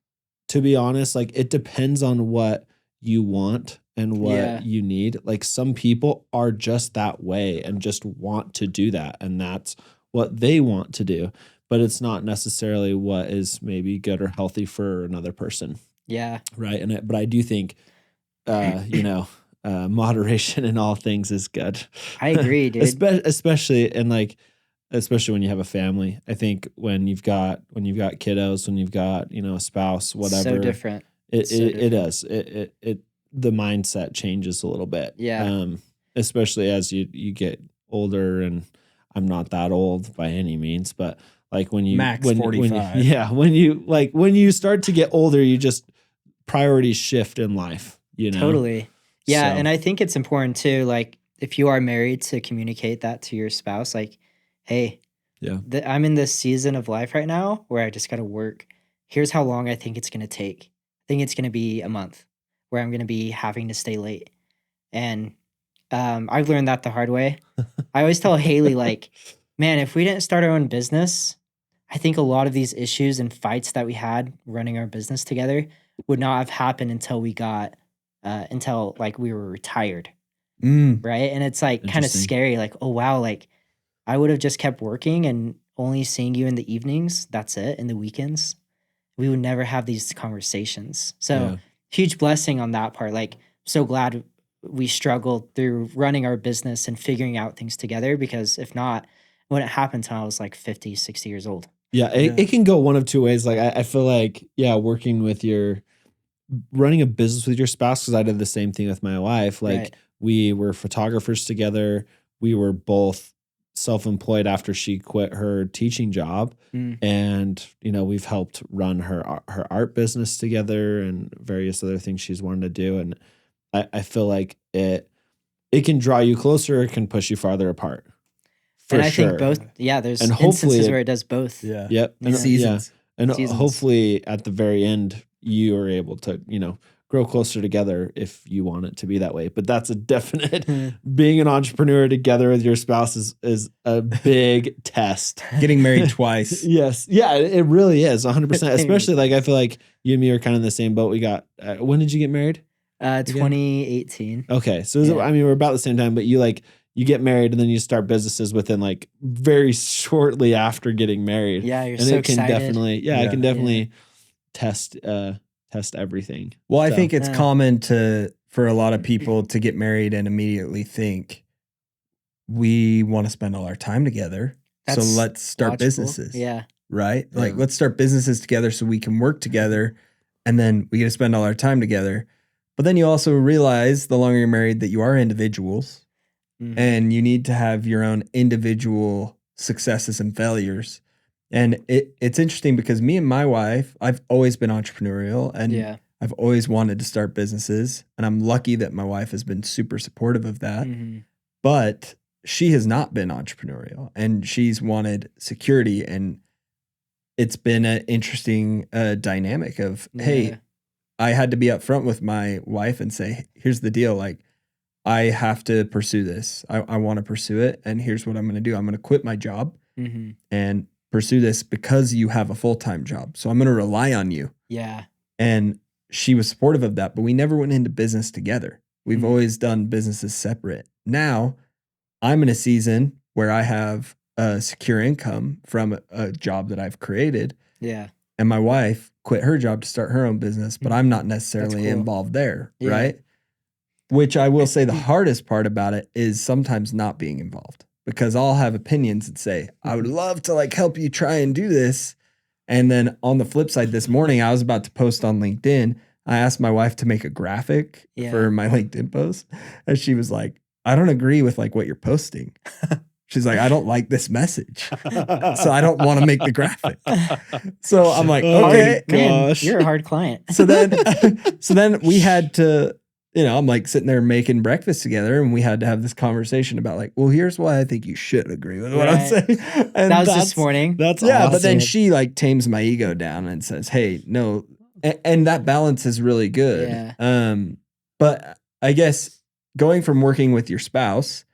to be honest, like it depends on what you want and what Yeah. you need. Like some people are just that way and just want to do that, and that's what they want to do. But it's not necessarily what is maybe good or healthy for another person, Yeah. right? But I do think, moderation in all things is good. I agree, dude. Especially when you have a family. I think when you've got kiddos, when you've got a spouse, whatever, So different. it does. It the mindset changes a little bit. Yeah. Especially as you get older, and I'm not that old by any means, but like when you Max when 45. when you start to get older, you just priorities shift in life, Totally. Yeah. So- And I think it's important too, like if you are married, to communicate that to your spouse, like, hey, Yeah. I'm in this season of life right now where I just got to work. Here's how long I think it's going to take. I think it's going to be a month where I'm going to be having to stay late. And I've learned that the hard way. I always tell Haley, like, man, if we didn't start our own business, I think a lot of these issues and fights that we had running our business together would not have happened until we got, until like we were retired. Right. And it's like kind of Interesting. scary. Like, oh, wow. Like I would have just kept working and only seeing you in the evenings. That's it. In the weekends, we would never have these conversations. So Yeah. huge blessing on that part. Like, so glad we struggled through running our business and figuring out things together, because if not, it wouldn't happen until I was like 50, 60 years old. Yeah, it can go one of two ways. Like I feel like, running a business with your spouse, because I did the same thing with my wife. Like Right. we were photographers together. We were both self-employed after she quit her teaching job. And, we've helped run her art business together and various other things she's wanted to do. And I feel like it can draw you closer. It can push you farther apart. For and I sure. think both, there's And hopefully instances where it does both. Yeah. Yep. And, Seasons. And Seasons. hopefully at the very end, you are able to, grow closer together if you want it to be that way. But that's a definite, being an entrepreneur together with your spouse is a big test. Getting married twice. Yes. Yeah, it really is 100%. Especially like, I feel like you and me are kind of in the same boat. We got, when did you get married? 2018. Okay. So we're about the same time, but you get married and then you start businesses within like very shortly after getting married. Yeah, you're and so it can excited. definitely, it can definitely test everything. Well, I think it's common for a lot of people to get married and immediately think we want to spend all our time together. So let's start businesses. Yeah. Right? Like let's start businesses together so we can work together and then we get to spend all our time together. But then you also realize the longer you're married that you are individuals and you need to have your own individual successes and failures. And it's interesting because me and my wife, I've always been entrepreneurial and I've always wanted to start businesses. And I'm lucky that my wife has been super supportive of that. But she has not been entrepreneurial and she's wanted security. And it's been an interesting dynamic of, hey, I had to be upfront with my wife and say, here's the deal. Like, I have to pursue this. I want to pursue it. And here's what I'm going to do. I'm going to quit my job and pursue this because you have a full-time job. So I'm going to rely on you. Yeah. And she was supportive of that, but we never went into business together. We've always done businesses separate. Now I'm in a season where I have a secure income from a job that I've created. Yeah. And my wife quit her job to start her own business, but I'm not necessarily involved there. Yeah. Right. Which I will say the hardest part about it is sometimes not being involved. Because I'll have opinions and say, I would love to help you try and do this. And then on the flip side, this morning, I was about to post on LinkedIn. I asked my wife to make a graphic for my LinkedIn post. And she was like, I don't agree with what you're posting. She's like, I don't like this message. So I don't want to make the graphic. So I'm like, okay. Man, you're a hard client. So then we had to, I'm sitting there making breakfast together and we had to have this conversation about well, here's why I think you should agree with what I'm saying. And that was this morning. That's awesome. But then she tames my ego down and says, hey, no. And that balance is really good. Yeah. But I guess going from working with your spouse,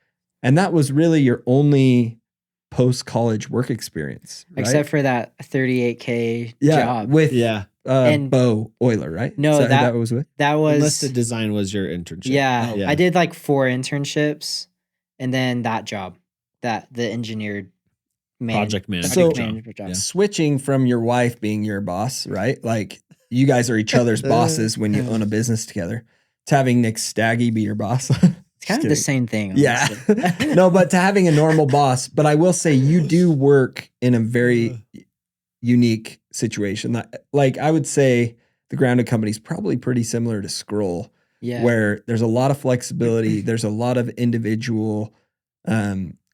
and that was really your only post-college work experience, right? Except for that 38K job. With Bo Euler, right? No, that was with? That was Enlisted Design was your internship. Yeah. I did 4 internships and then that job, the engineered project manager. So job. Switching from your wife being your boss, right? You guys are each other's bosses when you own a business together. To having Nick Staggy be your boss. It's kind of the same thing. Honestly. Yeah. No, but to having a normal boss. But I will say you do work in a very unique situation. I would say the grounded company is probably pretty similar to Scroll, where there's a lot of flexibility. There's a lot of individual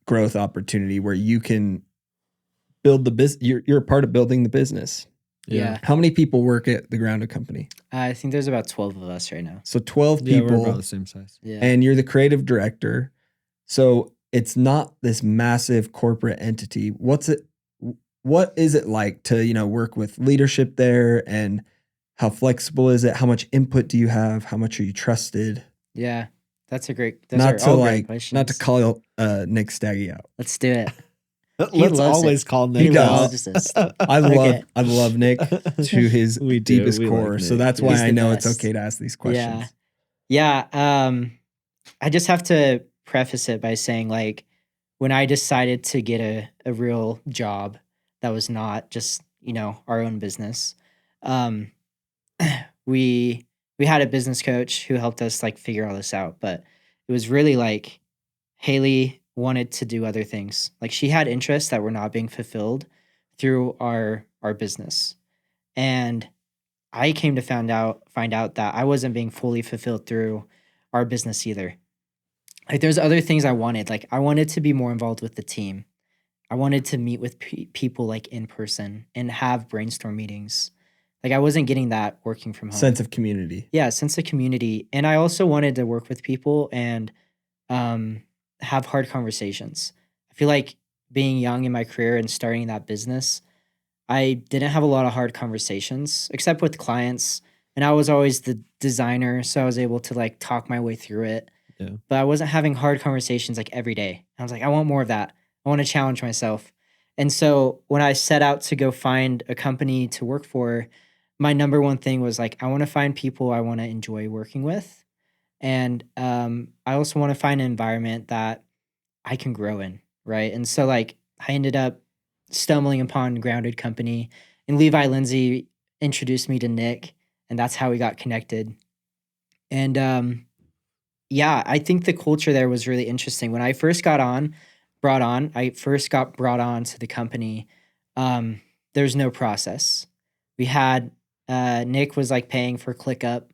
growth opportunity where you can build the business. You're a part of building the business. Yeah. How many people work at the grounded company? I think there's about 12 of us right now. So 12 people. We're about the same size. Yeah. And you're the creative director. So it's not this massive corporate entity. What is it like to, work with leadership there, and how flexible is it? How much input do you have? How much are you trusted? Yeah. That's a great, not to call Nick Staggy out. Let's do it. Let's always call Nick. He does. I love Nick to his deepest core. Like so that's why He's I the know best. it's okay to ask these questions. Yeah. I just have to preface it by saying when I decided to get a real job that was not just, our own business, we had a business coach who helped us figure all this out. But it was really Haley wanted to do other things. She had interests that were not being fulfilled through our business. And I came to find out that I wasn't being fully fulfilled through our business either. like there's other things I wanted. Like I wanted to be more involved with the team. I wanted to meet with people like in person and have brainstorm meetings. Like I wasn't getting that working from home. Sense of community. Yeah, sense of community. And I also wanted to work with people and have hard conversations. I feel like being young in my career and starting that business, I didn't have a lot of hard conversations except with clients. And I was always the designer, so I was able to like talk my way through it. Yeah. But I wasn't having hard conversations like every day. I was like, I want more of that. I want to challenge myself. And so when I set out to go find a company to work for, my number one thing was like, I want to find people I want to enjoy working with. And I also want to find an environment that I can grow in, right? And so like I ended up stumbling upon Grounded Company, and Levi Lindsay introduced me to Nick, and that's how we got connected. And yeah, I think the culture there was really interesting. When I first got brought on to the company, there's no process. We had Nick was like paying for ClickUp,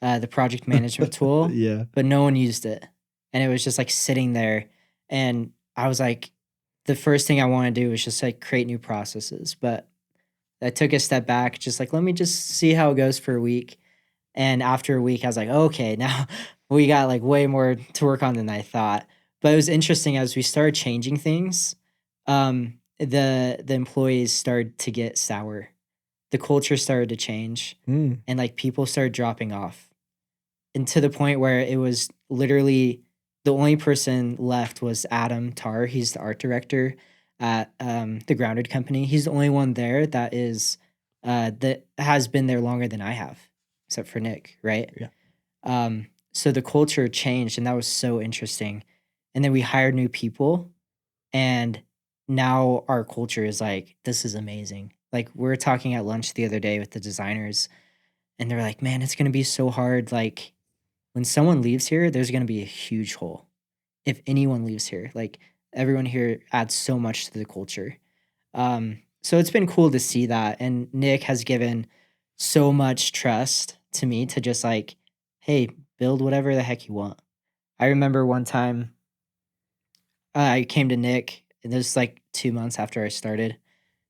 the project management tool, Yeah. but no one used it. And it was just like sitting there. And I was like, the first thing I want to do is just like create new processes. But I took a step back, just like, let me just see how it goes for a week. And after a week, I was like, okay, now we got like way more to work on than I thought. But it was interesting as we started changing things, the employees started to get sour. The culture started to change, and like people started dropping off. And to the point where it was literally the only person left was Adam Tarr. He's the art director at the Grounded Company. He's the only one there that is that has been there longer than I have, except for Nick, right? Yeah. So the culture changed, and that was so interesting. And then we hired new people, and now our culture is like, this is amazing. Like we were talking at lunch the other day with the designers, and they're like, man, it's going to be so hard. Like when someone leaves here, there's going to be a huge hole. If anyone leaves here, like everyone here adds so much to the culture. So it's been cool to see that. And Nick has given so much trust to me to just like, hey, build whatever the heck you want. I remember one time I came to Nick, and this was like 2 months after I started.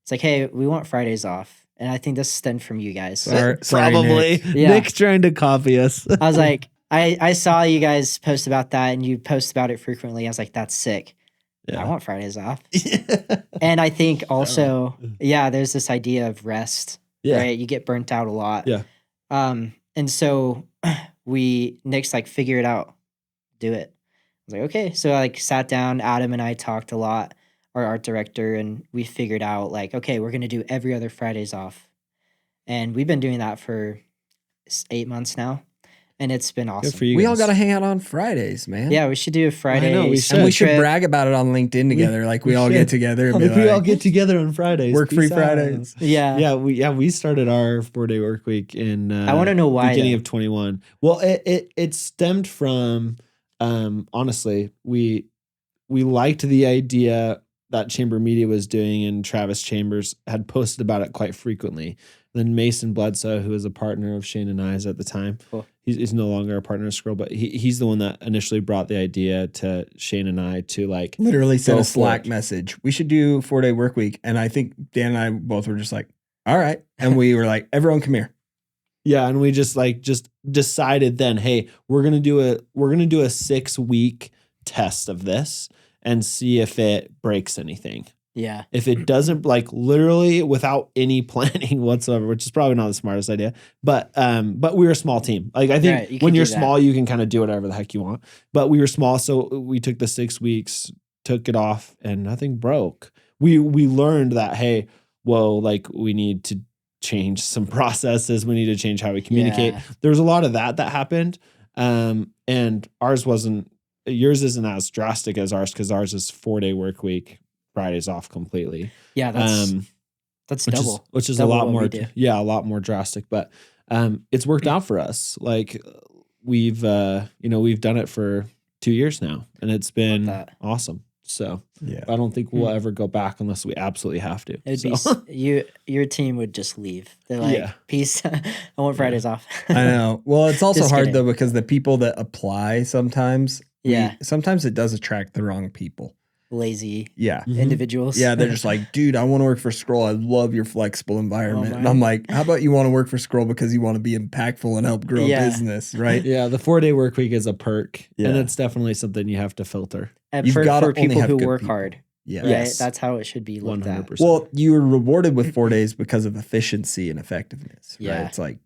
It's like, hey, we want Fridays off. And I think this stemmed from you guys. Sorry, Probably. Nick. Yeah. Nick's trying to copy us. I was like, I saw you guys post about that, and you post about it frequently. I was like, that's sick. I want Fridays off. And I think also, yeah, there's this idea of rest, right? You get burnt out a lot. Yeah. And so Nick's like, figure it out, do it. I was like, okay. So I like sat down, Adam and I talked a lot, our art director, and we figured out like, okay, we're going to do every other Fridays off. And we've been doing that for 8 months now. And it's been awesome. Good for you We guys. all got to hang out on Fridays, man. Yeah, we should do a Friday. I know, we summer And we should trip. brag about it on LinkedIn together. Like we all should. get together and be If we all like, get together on Fridays. Work free peace out. Fridays. Yeah. We started our 4-day work week in I want to know why. beginning though. of 21. Well, it stemmed from honestly, we liked the idea that Chamber Media was doing, and Travis Chambers had posted about it quite frequently. Then Mason Bledsoe, who was a partner of Shane and I's at the time, Cool. he's no longer a partner of Scroll, but he's the one that initially brought the idea to Shane and I to like literally sent go a for Slack it. message. We should do 4-day work week. And I think Dan and I both were just like, all right. And we were like, everyone come here. Yeah, and we just decided then, hey, we're gonna do a 6-week test of this and see if it breaks anything. Yeah. If it doesn't, like literally without any planning whatsoever, which is probably not the smartest idea, but we were a small team. Like I think Right, you when could you're do that. small, you can kind of do whatever the heck you want. But we were small, so we took the 6 weeks, took it off, and nothing broke. We learned that, hey, well, like we need to change some processes. We need to change how we communicate. Yeah. There was a lot of that happened, and yours isn't as drastic as ours because ours is 4-day work week. Fridays off completely. Yeah, that's double. Which is double a lot what we more, do. a lot more drastic, but it's worked out for us. Like we've done it for 2 years now, and it's been awesome. So Yeah. I don't think we'll ever go back unless we absolutely have to. It'd be your team would just leave. They're like, peace. I want Fridays off. I know. Well, it's also Just hard kidding. though, because the people that apply sometimes Yeah. Sometimes it does attract the wrong people. Lazy Yeah. individuals. Yeah, they're just like, dude, I want to work for Scroll. I love your flexible environment. And my. I'm like, how about you want to work for Scroll because you want to be impactful and help grow a Yeah. business, right? Yeah, the 4-day work week is a perk, and Yeah. it's definitely something you have to filter. And You've gotta for only people have who good work people. hard, Yeah. right? Yes. That's how it should be looked at. 100%. Well, you were rewarded with 4 days because of efficiency and effectiveness, right? Yeah. It's like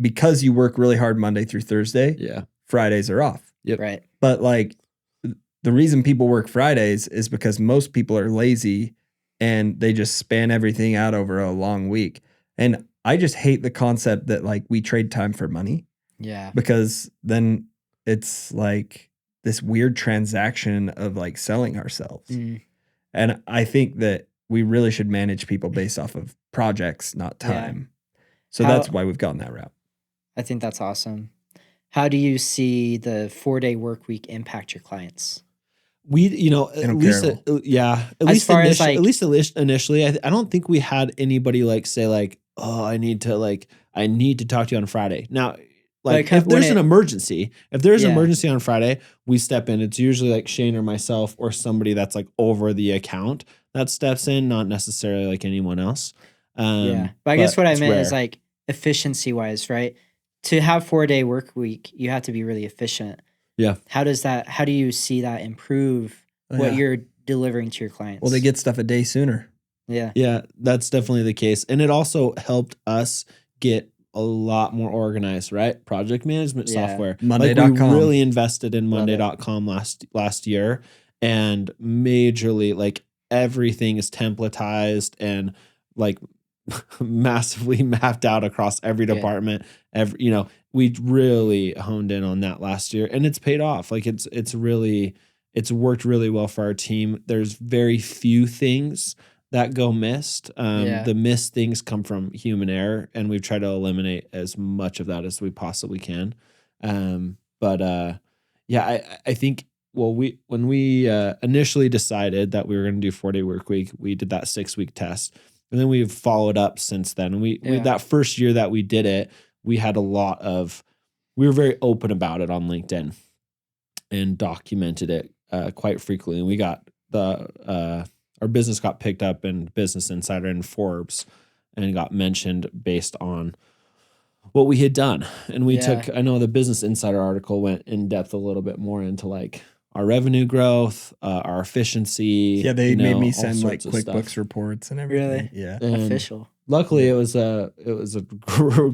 because you work really hard Monday through Thursday, Yeah. Fridays are off. Yep. Right. But like the reason people work Fridays is because most people are lazy and they just span everything out over a long week. And I just hate the concept that like we trade time for money, Yeah. because then it's like this weird transaction of like selling ourselves. Mm. And I think that we really should manage people based off of projects, not Yeah. time. So How- that's why we've gone that route. I think that's awesome. How do you see the 4-day work week impact your clients? We, at don't least, care at at As least far as, like- at least initially, I don't think we had anybody like say like, oh, I need to talk to you on Friday. Now, like if when there's an emergency, if there's an Yeah. emergency on Friday, we step in. It's usually like Shane or myself or somebody that's like over the account that steps in, not necessarily like anyone else. Yeah. But I guess what I it's meant is rare. like efficiency wise, right? To have 4-day work week, you have to be really efficient. Yeah. How do you see that improve what Yeah. you're delivering to your clients? Well, they get stuff a day sooner. Yeah. Yeah, that's definitely the case. And it also helped us get a lot more organized, right? Project management Yeah. software. Monday.com. Like we really invested in Love it. Monday.com last year, and majorly like everything is templatized and like massively mapped out across every Yeah. department. We really honed in on that last year, and it's paid off. Like it's worked really well for our team. There's very few things that go missed. Yeah. The missed things come from human error, and we've tried to eliminate as much of that as we possibly can. I think when we initially decided that we were going to do 4-day work week, we did that 6-week test, and then we've followed up since then. We that first year that we did it, we had we were very open about it on LinkedIn and documented it quite frequently. And we got our business got picked up in Business Insider and Forbes and got mentioned based on what we had done. And I know the Business Insider article went in depth a little bit more into like our revenue growth, our efficiency. Yeah, they made me all send like sorts of stuff. QuickBooks reports and everything. Really? Yeah. And Official. luckily, it was a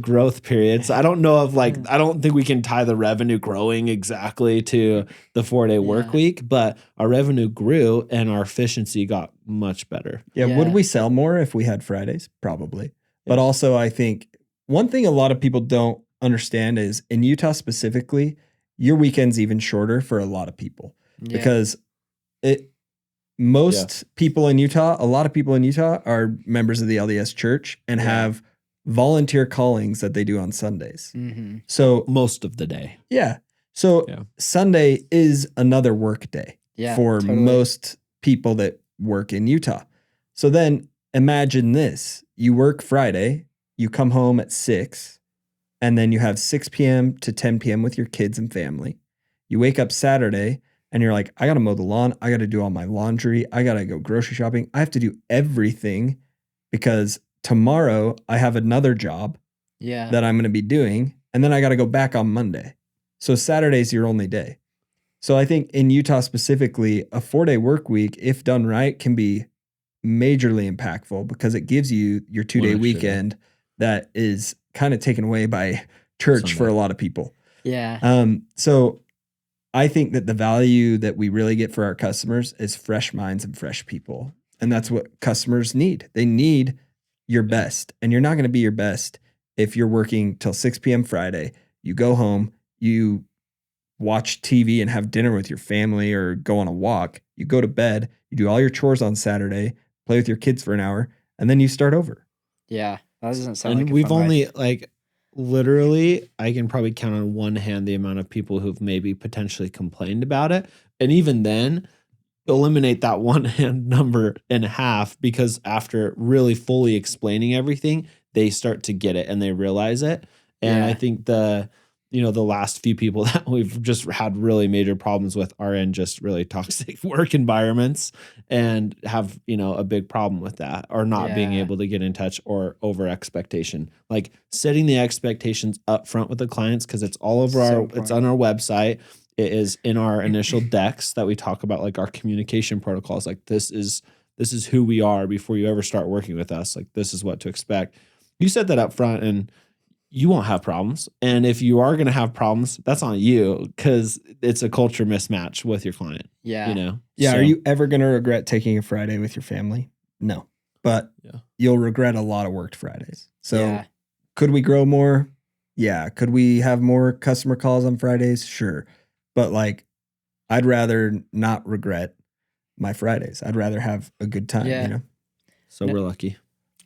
growth period. So I don't know if I don't think we can tie the revenue growing exactly to the 4-day work week, but our revenue grew and our efficiency got much better. Yeah. Yeah. Would we sell more if we had Fridays? Probably. But also, I think one thing a lot of people don't understand is in Utah specifically, your weekend's even shorter for a lot of people because most people in Utah, a lot of people in Utah are members of the LDS church and have volunteer callings that they do on Sundays. Mm-hmm. So Most of the day. yeah. So Sunday is another work day for totally. most people that work in Utah. So then imagine this. You work Friday, you come home at 6, and then you have 6 p.m. to 10 p.m. with your kids and family. You wake up Saturday and you're like, I got to mow the lawn. I got to do all my laundry. I got to go grocery shopping. I have to do everything because tomorrow I have another job that I'm going to be doing. And then I got to go back on Monday. So Saturday's your only day. So I think in Utah specifically, a 4-day work week, if done right, can be majorly impactful because it gives you your 2-day weekend that is kind of taken away by church for a lot of people. Yeah. So I think that the value that we really get for our customers is fresh minds and fresh people. And that's what customers need. They need your best. And you're not going to be your best if you're working till 6 p.m. Friday. You go home, you watch TV and have dinner with your family or go on a walk. You go to bed, you do all your chores on Saturday, play with your kids for an hour, and then you start over. Yeah. That doesn't sound And like a we've fun only life. literally, I can probably count on one hand the amount of people who've maybe potentially complained about it. And even then, eliminate that one hand number in half because after really fully explaining everything, they start to get it and they realize it. And I think the last few people that we've just had really major problems with are in just really toxic work environments and have, a big problem with that, or not being Yeah. able to get in touch, or over expectation. Like setting the expectations up front with the clients, because it's all over So it's on important. our website. It is in our initial decks that we talk about, like our communication protocols. Like this is who we are before you ever start working with us. Like this is what to expect. You said that up front, and you won't have problems. And if you are going to have problems, that's on you, because it's a culture mismatch with your client. Yeah. Yeah. So, Are you ever going to regret taking a Friday with your family? No. But Yeah. you'll regret a lot of worked Fridays. So Yeah. could we grow more? Yeah. Could we have more customer calls on Fridays? Sure. But like, I'd rather not regret my Fridays. I'd rather have a good time, Yeah. So No- we're lucky.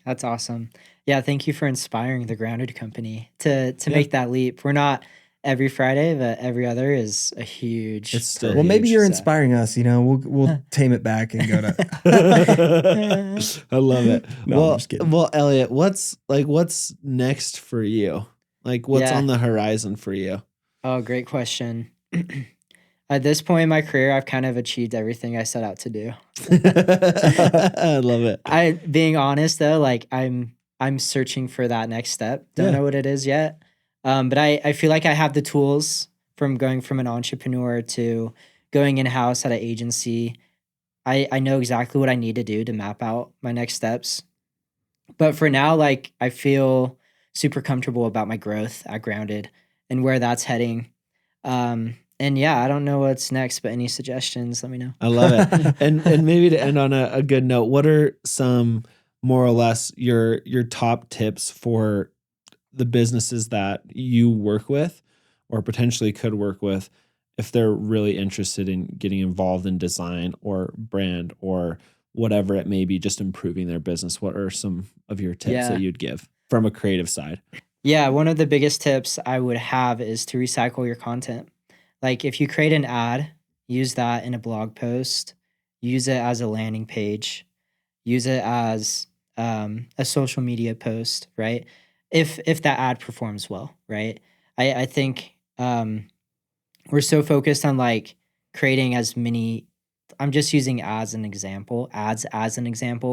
That's awesome. Yeah, thank you for inspiring the Grounded Company to Yeah. make that leap. We're not every Friday, but every other is a huge. It's still Well, maybe huge, you're so- inspiring us, we'll tame it back and go to I love it. No, I'm just kidding. Well, Elliot, what's next for you? Like what's Yeah. on the horizon for you? Oh, great question. At this point in my career, I've kind of achieved everything I set out to do. I love it. Being honest though, like I'm searching for that next step. Don't Yeah. know what it is yet. But I feel like I have the tools from going from an entrepreneur to going in-house at an agency. I know exactly what I need to do to map out my next steps. But for now, like I feel super comfortable about my growth at Grounded and where that's heading. And yeah, I don't know what's next, but any suggestions, let me know. I love it. And maybe to end on a good note, what are some more or less your top tips for the businesses that you work with or potentially could work with if they're really interested in getting involved in design or brand or whatever it may be, just improving their business? What are some of your tips Yeah. that you'd give from a creative side? Yeah, one of the biggest tips I would have is to recycle your content. Like if you create an ad, use that in a blog post, use it as a landing page, use it as a social media post, right? If that ad performs well, right? I think we're so focused on like creating as many. I'm just using ads as an example,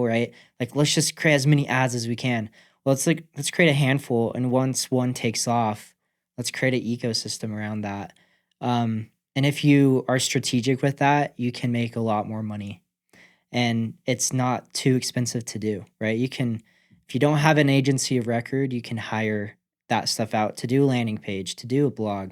right? Like let's just create as many ads as we can. Well, let's create a handful, and once one takes off, let's create an ecosystem around that. And if you are strategic with that, you can make a lot more money, and it's not too expensive to do, right? You can, if you don't have an agency of record, you can hire that stuff out to do a landing page, to do a blog,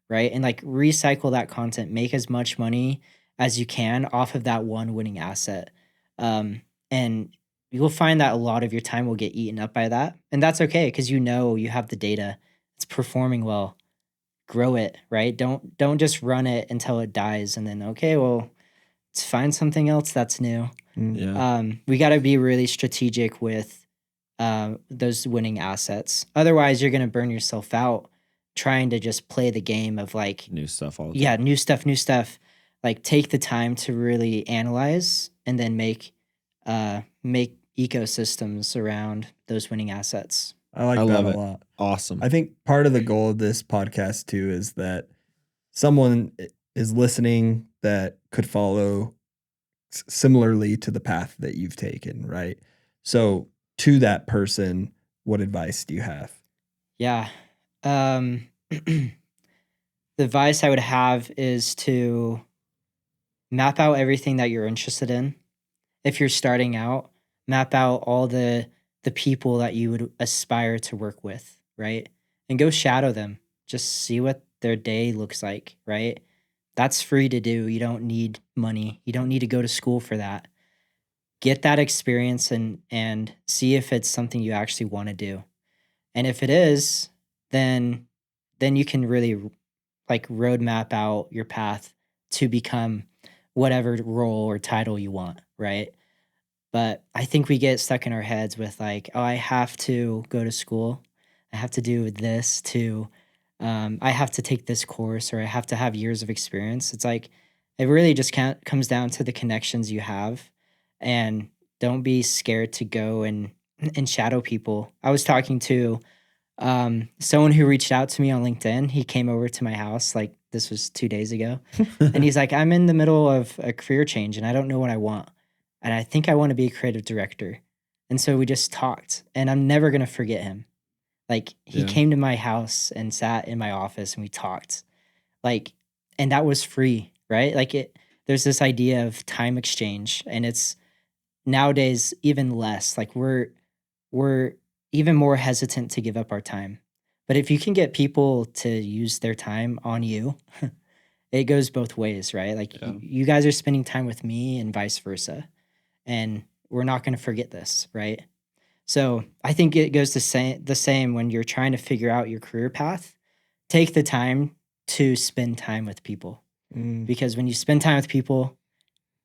right? And like recycle that content, make as much money as you can off of that one winning asset. And you'll find that a lot of your time will get eaten up by that. And that's okay, because you have the data, it's performing well. Grow it, right? Don't just run it until it dies and then okay, well, let's find something else that's new. Yeah. We got to be really strategic with those winning assets. Otherwise, you're going to burn yourself out trying to just play the game of like New stuff all the yeah, time. new stuff. Like take the time to really analyze and then make ecosystems around those winning assets. I like I that love a it. lot. Awesome. I think part of the goal of this podcast too is that someone is listening that could follow similarly to the path that you've taken, right? So to that person, what advice do you have? Yeah. The advice I would have is to map out everything that you're interested in. If you're starting out, map out all the people that you would aspire to work with, right? And go shadow them. Just see what their day looks like, right? That's free to do. You don't need money. You don't need to go to school for that. Get that experience and see if it's something you actually want to do. And if it is, then you can really like roadmap out your path to become whatever role or title you want, right? But I think we get stuck in our heads with like, oh, I have to go to school. I have to do this to, I have to take this course, or I have to have years of experience. It's like, it really just comes down to the connections you have, and don't be scared to go and shadow people. I was talking to Someone who reached out to me on LinkedIn, he came over to my house, like this was 2 days ago. And he's like, I'm in the middle of a career change and I don't know what I want. And I think I want to be a creative director. And so we just talked, and I'm never going to forget him. Like he came to my house and sat in my office and we talked, like, and that was free, right? Like there's this idea of time exchange, and it's nowadays even less. Like we're even more hesitant to give up our time. But if you can get people to use their time on you, it goes both ways, right? Like you guys are spending time with me and vice versa. And we're not going to forget this, right? So I think it goes the same when you're trying to figure out your career path. Take the time to spend time with people. Because when you spend time with people,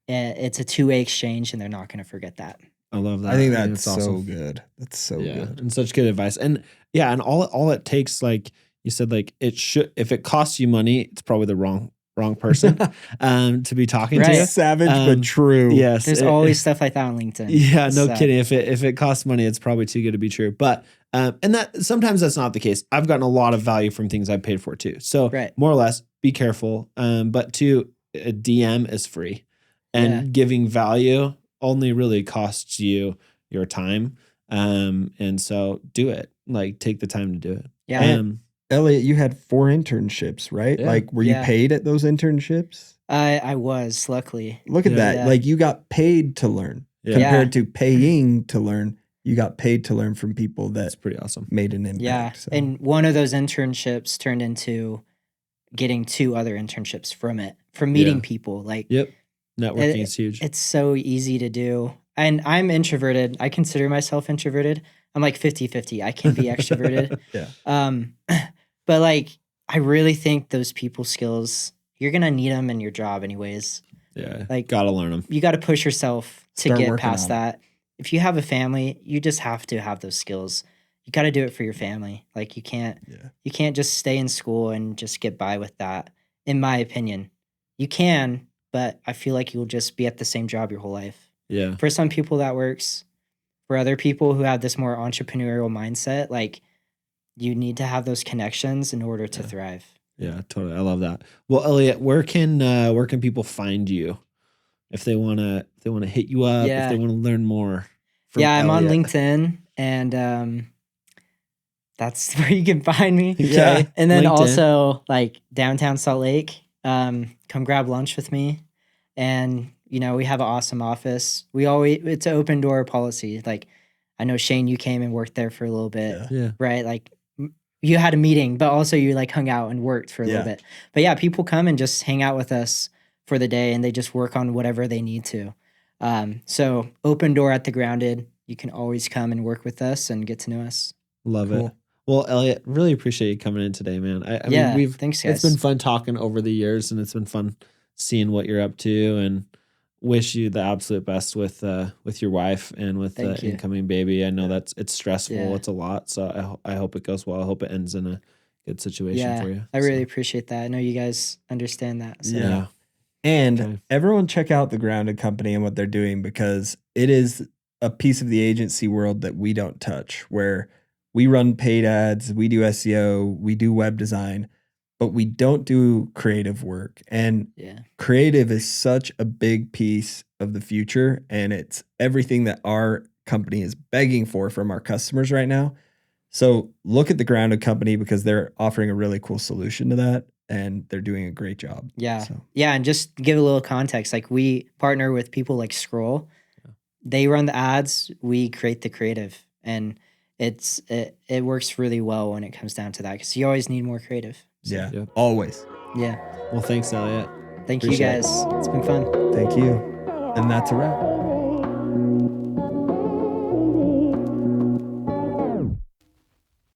it's a two-way exchange, and they're not going to forget that. I love that. I think that's awesome. so good. That's so good. And such good advice. And and all it takes, like you said, like if it costs you money, it's probably the wrong person to be talking to. Savage but true. Yes. There's always stuff like that on LinkedIn. Yeah, no kidding. If it costs money, it's probably too good to be true. But and that sometimes that's not the case. I've gotten a lot of value from things I've paid for too. So more or less, be careful. But a DM is free, and giving value only really costs you your time. And so do it. Like take the time to do it. Yeah. Elliot, you had 4 internships, right? Yeah. Like, were you paid at those internships? I was, luckily. Look at that. Like, you got paid to learn compared to paying to learn. You got paid to learn from people that's pretty awesome. Made an impact. Yeah. So. And one of those internships turned into getting 2 other internships from meeting people. Like, networking is huge. It's so easy to do. And I'm introverted. I consider myself introverted. I'm like 50-50. I can be extroverted. But like, I really think those people skills, you're going to need them in your job anyways. Yeah. Like, gotta learn them. You got to push yourself to Start get working past on that. If you have a family, you just have to have those skills. You got to do it for your family. Like you can't just stay in school and just get by with that. In my opinion, you can, but I feel like you'll just be at the same job your whole life. Yeah. For some people that works. For other people who have this more entrepreneurial mindset, like you need to have those connections in order to thrive. Yeah, totally. I love that. Well, Elliot, where can people find you if they wanna hit you up, if they want to learn more? I'm on LinkedIn, and that's where you can find me. Okay. And then LinkedIn. also like downtown Salt Lake. Come grab lunch with me, and we have an awesome office. It's an open door policy. Like, I know Shane, you came and worked there for a little bit, right? Like, you had a meeting, but also you like hung out and worked for a little bit. But people come and just hang out with us for the day, and they just work on whatever they need to. So open door at the Grounded. You can always come and work with us and get to know us. Love it. Well, Elliot, really appreciate you coming in today, man. I mean, thanks, guys. It's been fun talking over the years, and it's been fun seeing what you're up to, and wish you the absolute best with your wife and with the incoming baby. I know it's stressful. It's a lot. So I hope it goes well. I hope it ends in a good situation for you. I really appreciate that. I know you guys understand that. So. Yeah. And everyone check out the Grounded Company and what they're doing, because it is a piece of the agency world that we don't touch, where we run paid ads, we do SEO, we do web design, but we don't do creative work. And creative is such a big piece of the future. And it's everything that our company is begging for from our customers right now. So look at the Grounded Company, because they're offering a really cool solution to that. And they're doing a great job. Yeah. So. Yeah. And just to give a little context, like we partner with people like Scroll. They run the ads, we create the creative. And it works really well when it comes down to that, because you always need more creative. So. Always. Yeah. Well, thanks, Elliot. Thank you guys. It's been fun. Thank you. And that's a wrap.